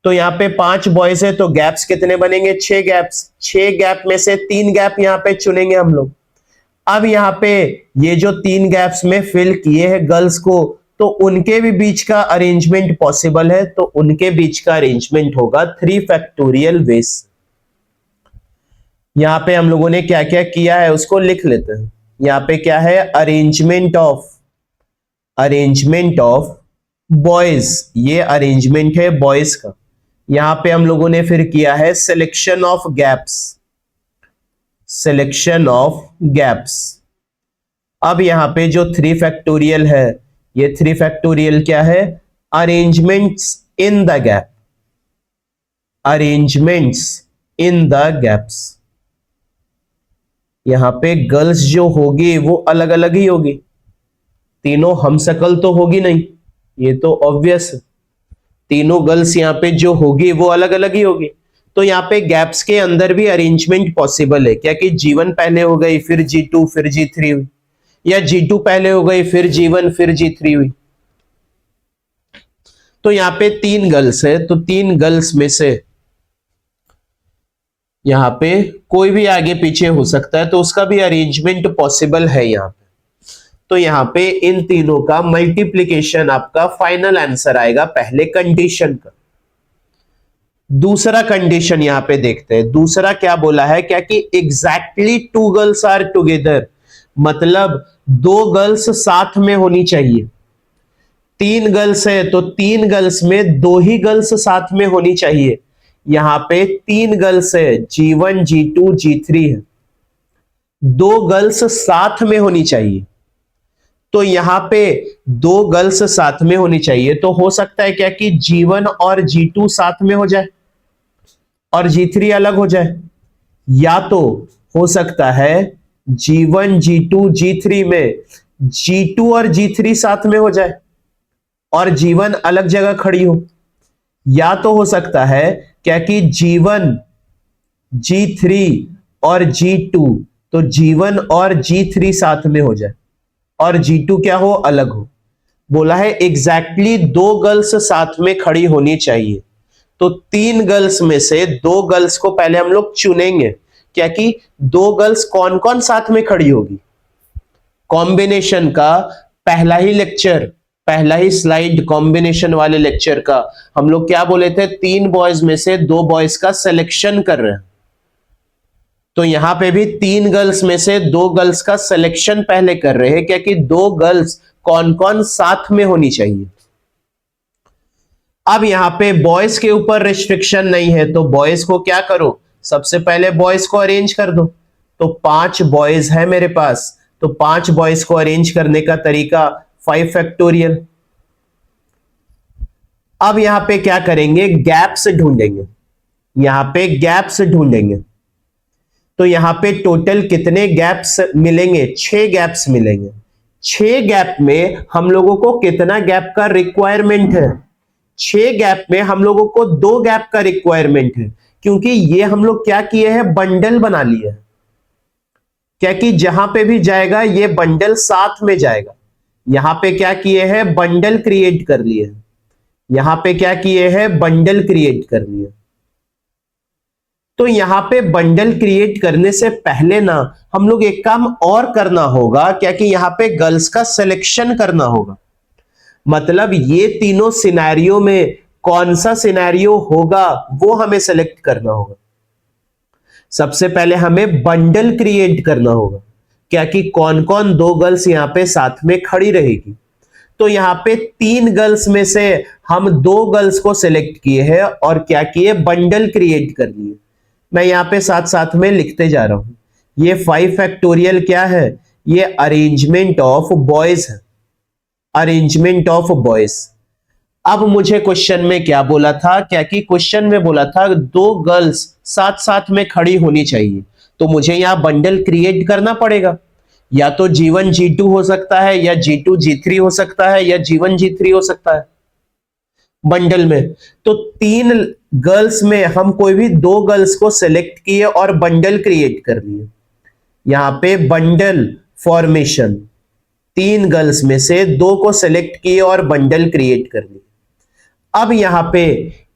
Speaker 1: तो यहां पे 5 बॉयज है तो गैप्स कितने बनेंगे? 6 गैप्स। 6 गैप में से 3 गैप यहां पे चुनेंगे हम लोग। अब यहां पे ये जो 3 गैप्स में फिल किए हैं गर्ल्स को, तो उनके भी बीच का अरेंजमेंट पॉसिबल है, तो उनके बीच का अरेंजमेंट होगा 3 फैक्टोरियल वेज। यहां पे हम लोगों ने क्या क्या किया है उसको लिख लेते हैं। यहां पे क्या है? अरेंजमेंट ऑफ बॉयज, ये अरेंजमेंट है बॉयज का। यहां पे हम लोगों ने फिर किया है सिलेक्शन ऑफ गैप्स। अब यहां पे जो 3 फैक्टोरियल है, ये 3 फैक्टोरियल क्या है? Arrangements in the gap, arrangements in the gaps. यहां पे गर्ल्स जो होगी वो अलग अलग ही होगी, तीनों हमशक्ल तो होगी नहीं, ये तो ऑब्वियस है। तीनों गर्ल्स यहाँ पे जो होगी वो अलग अलग ही होगी। तो यहाँ पे गैप्स के अंदर भी अरेंजमेंट पॉसिबल है क्या, कि G1 पहले हो गई फिर G2 फिर G3 हुई, या G2 पहले हो गई फिर G1 फिर G3 हुई। तो यहाँ पे 3 गर्ल्स है, तो 3 गर्ल्स में से यहाँ पे कोई भी आगे पीछे हो सकता है, तो उसका भी अरेंजमेंट पॉसिबल है यहाँ पे। तो यहाँ पे इन तीनों का मल्टीप्लीकेशन आपका फाइनल आंसर आएगा पहले कंडीशन का। दूसरा कंडीशन यहां पे देखते हैं, दूसरा क्या बोला है, क्या कि एग्जैक्टली 2 गर्ल्स आर टुगेदर, मतलब 2 गर्ल्स साथ में होनी चाहिए। 3 गर्ल्स है तो 3 गर्ल्स में 2 ही गर्ल्स साथ में होनी चाहिए। यहां पे 3 गर्ल्स है, G1 G2 G3 है, 2 गर्ल्स साथ में होनी चाहिए। तो यहां पे 2 गर्ल्स साथ में होनी चाहिए, तो हो सकता है क्या कि G1 और G2 साथ में हो जाए और G3 अलग हो जाए, या तो हो सकता है G1 G2 G3 में G2 और G3 साथ में हो जाए और G1 अलग जगह खड़ी हो, या तो हो सकता है क्या कि G1 G3 और G2, तो G1 और G3 साथ में हो जाए और G2 क्या हो, अलग हो। बोला है एग्जैक्टली 2 गर्ल्स साथ में खड़ी होनी चाहिए। तो 3 गर्ल्स में से 2 गर्ल्स को पहले हम लोग चुनेंगे, क्या कि 2 गर्ल्स कौन कौन साथ में खड़ी होगी। कॉम्बिनेशन का पहला ही लेक्चर, पहला ही स्लाइड कॉम्बिनेशन वाले लेक्चर का हम लोग क्या बोले थे, 3 बॉयज में से 2 बॉयज का सिलेक्शन कर रहे हैं। तो यहां पे भी 3 गर्ल्स में से 2 गर्ल्स का सिलेक्शन पहले कर रहे हैं, क्या कि 2 गर्ल्स कौन कौन साथ में होनी चाहिए। अब यहां पे बॉयज के ऊपर रिस्ट्रिक्शन नहीं है, तो बॉयज को क्या करो, सबसे पहले बॉयज को अरेंज कर दो। तो 5 बॉयज है मेरे पास, तो 5 बॉयज को अरेंज करने का तरीका 5 फैक्टोरियल। अब यहां पे क्या करेंगे, गैप्स ढूंढेंगे, यहां पे गैप्स ढूंढेंगे। तो यहां पे टोटल कितने गैप्स मिलेंगे, 6 गैप्स मिलेंगे। 6 गैप में हम लोगों को कितना गैप का रिक्वायरमेंट है, 6 गैप में हम लोगों को 2 गैप का रिक्वायरमेंट है, क्योंकि ये हम लोग क्या किए हैं, बंडल बना लिए हैं। क्या कि जहां पे भी जाएगा ये बंडल साथ में जाएगा। यहां पे क्या किए हैं, बंडल क्रिएट कर लिए हैं, यहां पे क्या किए हैं, बंडल क्रिएट कर लिए। तो यहां पे बंडल क्रिएट करने से पहले ना हम लोग एक काम और करना होगा, क्या कि यहां पे गर्ल्स का सिलेक्शन करना होगा। मतलब ये तीनों सिनेरियो में कौन सा सिनेरियो होगा वो हमें सेलेक्ट करना होगा। सबसे पहले हमें बंडल क्रिएट करना होगा, क्या कि कौन कौन 2 गर्ल्स यहां पे साथ में खड़ी रहेगी। तो यहां पे 3 गर्ल्स में से हम 2 गर्ल्स को सिलेक्ट किए हैं और क्या किए, बंडल क्रिएट कर लिए। मैं यहां पे साथ साथ में लिखते जा रहा हूं। ये 5 फैक्टोरियल क्या है, ये अरेंजमेंट ऑफ बॉयज है, अरेंजमेंट ऑफ बॉयज। अब मुझे क्वेश्चन में क्या बोला था, क्या कि क्वेश्चन में बोला था 2 गर्ल्स साथ साथ में खड़ी होनी चाहिए, तो मुझे यहां बंडल क्रिएट करना पड़ेगा। या तो G1 G2 हो सकता है, या G2 G3 हो सकता है, या G1 G3 हो सकता है बंडल में। तो 3 गर्ल्स में हम कोई भी 2 गर्ल्स को सिलेक्ट किए और बंडल क्रिएट कर लिए। यहां पे बंडल फॉर्मेशन, 3 गर्ल्स में से 2 को सिलेक्ट किए और बंडल क्रिएट कर लिए। अब यहां पे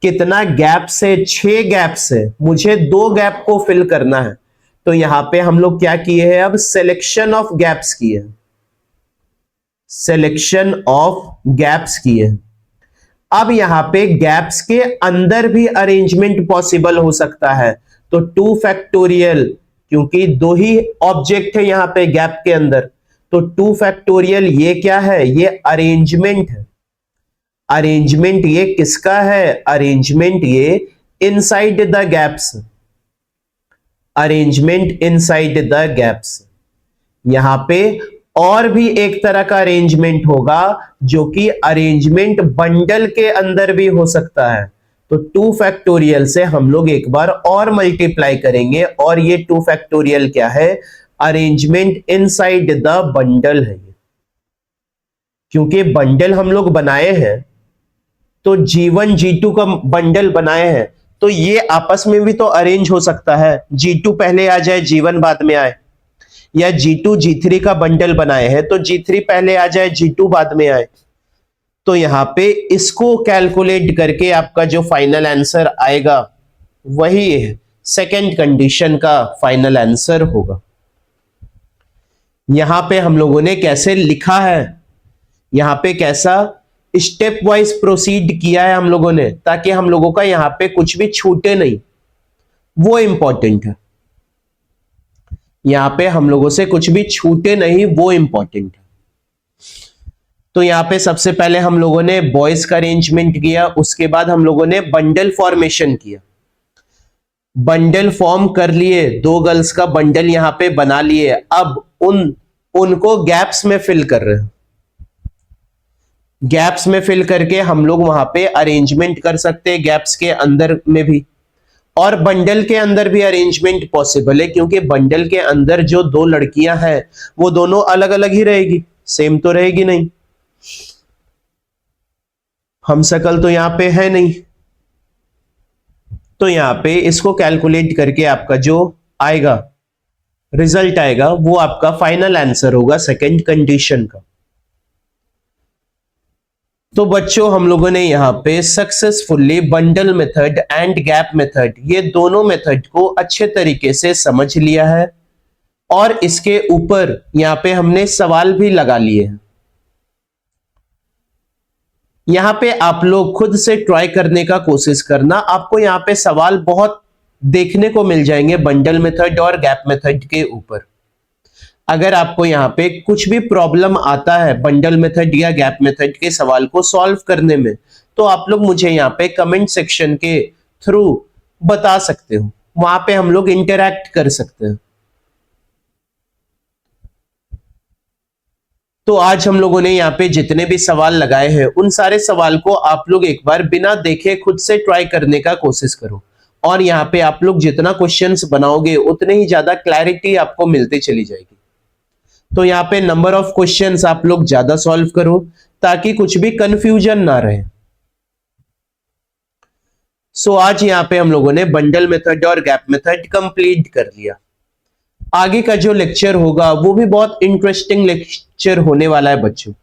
Speaker 1: कितना गैप्स है, 6 गैप्स है, मुझे 2 गैप को फिल करना है। तो यहां पे हम लोग क्या किए हैं, अब सिलेक्शन ऑफ गैप्स किए, सिलेक्शन ऑफ गैप्स किए। अब यहां पे गैप्स के अंदर भी अरेंजमेंट पॉसिबल हो सकता है, तो 2 फैक्टोरियल, क्योंकि 2 ही ऑब्जेक्ट है यहां पे गैप के अंदर, तो 2 फैक्टोरियल ये क्या है, ये अरेंजमेंट है। अरेंजमेंट ये किसका है, अरेंजमेंट ये inside the gaps, arrangement inside the gaps. यहां पे और भी एक तरह का अरेंजमेंट होगा जो कि अरेंजमेंट बंडल के अंदर भी हो सकता है। तो 2 फैक्टोरियल से हम लोग एक बार और मल्टीप्लाई करेंगे, और ये 2 फैक्टोरियल क्या है, अरेंजमेंट इनसाइड द बंडल है। क्योंकि बंडल हम लोग बनाए हैं, तो G1 G2 का बंडल बनाए हैं, तो ये आपस में भी तो अरेंज हो सकता है। G2 पहले आ जाए, G1 बाद में आए, या G2 G3 का बंडल बनाए हैं तो G3 पहले आ जाए, G2 बाद में आए। तो यहां पे इसको कैलकुलेट करके आपका जो फाइनल आंसर आएगा वही है सेकेंड कंडीशन का फाइनल आंसर होगा। यहां पे हम लोगों ने कैसे लिखा है, यहां पे कैसा स्टेप वाइज प्रोसीड किया है हम लोगों ने, ताकि हम लोगों का यहां पे कुछ भी छूटे नहीं, वो इंपॉर्टेंट है। यहां पे हम लोगों से कुछ भी छूटे नहीं, वो इंपॉर्टेंट है। तो यहां पे सबसे पहले हम लोगों ने बॉयज का अरेंजमेंट किया, उसके बाद हम लोगों ने बंडल फॉर्मेशन किया, बंडल फॉर्म कर लिए, 2 गर्ल्स का बंडल यहां पे बना लिए। अब उनको गैप्स में फिल कर रहे हैं, गैप्स में फिल करके हम लोग वहां पे अरेंजमेंट कर सकते हैं, गैप्स के अंदर में भी, और बंडल के अंदर भी अरेंजमेंट पॉसिबल है, क्योंकि बंडल के अंदर जो 2 लड़कियां हैं वो दोनों अलग अलग ही रहेगी, सेम तो रहेगी नहीं, हम शकल तो यहां पे है नहीं। तो यहां पे इसको कैलकुलेट करके आपका जो आएगा रिजल्ट आएगा वो आपका फाइनल आंसर होगा सेकंड कंडीशन का। तो बच्चों हम लोगों ने यहां पे successfully bundle method and gap method, ये दोनों मेथड को अच्छे तरीके से समझ लिया है, और इसके ऊपर यहां पे हमने सवाल भी लगा लिए हैं। यहां पे आप लोग खुद से ट्राई करने का कोशिश करना, आपको यहां पे सवाल बहुत देखने को मिल जाएंगे बंडल मेथड और गैप मेथड के ऊपर। अगर आपको यहां पे कुछ भी प्रॉब्लम आता है बंडल मेथड या गैप मेथड के सवाल को सॉल्व करने में, तो आप लोग मुझे यहां पे कमेंट सेक्शन के थ्रू बता सकते हो, वहां पे हम लोग इंटरैक्ट कर सकते हैं। तो आज हम लोगों ने यहाँ पे जितने भी सवाल लगाए हैं उन सारे सवाल को आप लोग एक बार बिना देखे खुद से ट्राई करने का कोशिश करो, और यहाँ पे आप लोग जितना क्वेश्चंस बनाओगे उतने ही ज्यादा क्लैरिटी आपको मिलती चली जाएगी। तो यहाँ पे नंबर ऑफ क्वेश्चंस आप लोग ज्यादा सॉल्व करो ताकि कुछ भी कंफ्यूजन ना रहे। सो आज यहाँ पे हम लोगों ने बंडल मेथड और गैप मेथड कंप्लीट कर लिया। आगे का जो लेक्चर होगा वो भी बहुत इंटरेस्टिंग लेक्चर होने वाला है बच्चों।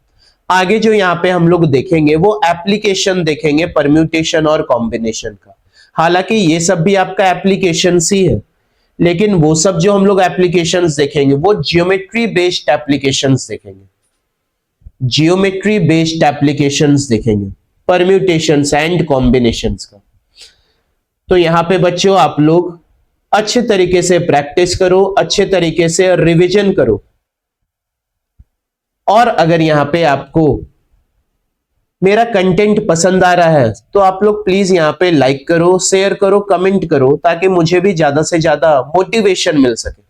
Speaker 1: आगे जो यहाँ पे हम लोग देखेंगे वो एप्लीकेशन देखेंगे परम्यूटेशन और कॉम्बिनेशन का। हालांकि ये सब भी आपका एप्लीकेशन ही है, लेकिन वो सब जो हम लोग एप्लीकेशंस देखेंगे वो जियोमेट्री बेस्ड एप्लीकेशंस देखेंगे, जियोमेट्री बेस्ड एप्लीकेशंस देखेंगे परम्यूटेशंस एंड कॉम्बिनेशंस का। तो यहाँ पे बच्चों आप लोग अच्छे तरीके से प्रैक्टिस करो, अच्छे तरीके से रिवीजन करो, और अगर यहां पे आपको मेरा कंटेंट पसंद आ रहा है तो आप लोग प्लीज यहां पे लाइक करो, शेयर करो, कमेंट करो, ताकि मुझे भी ज्यादा से ज्यादा मोटिवेशन मिल सके।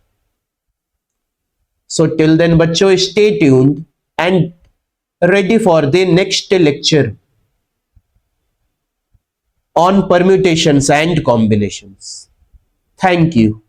Speaker 1: सो टिल देन बच्चों, stay tuned and ready for the next lecture on permutations and combinations. Thank you.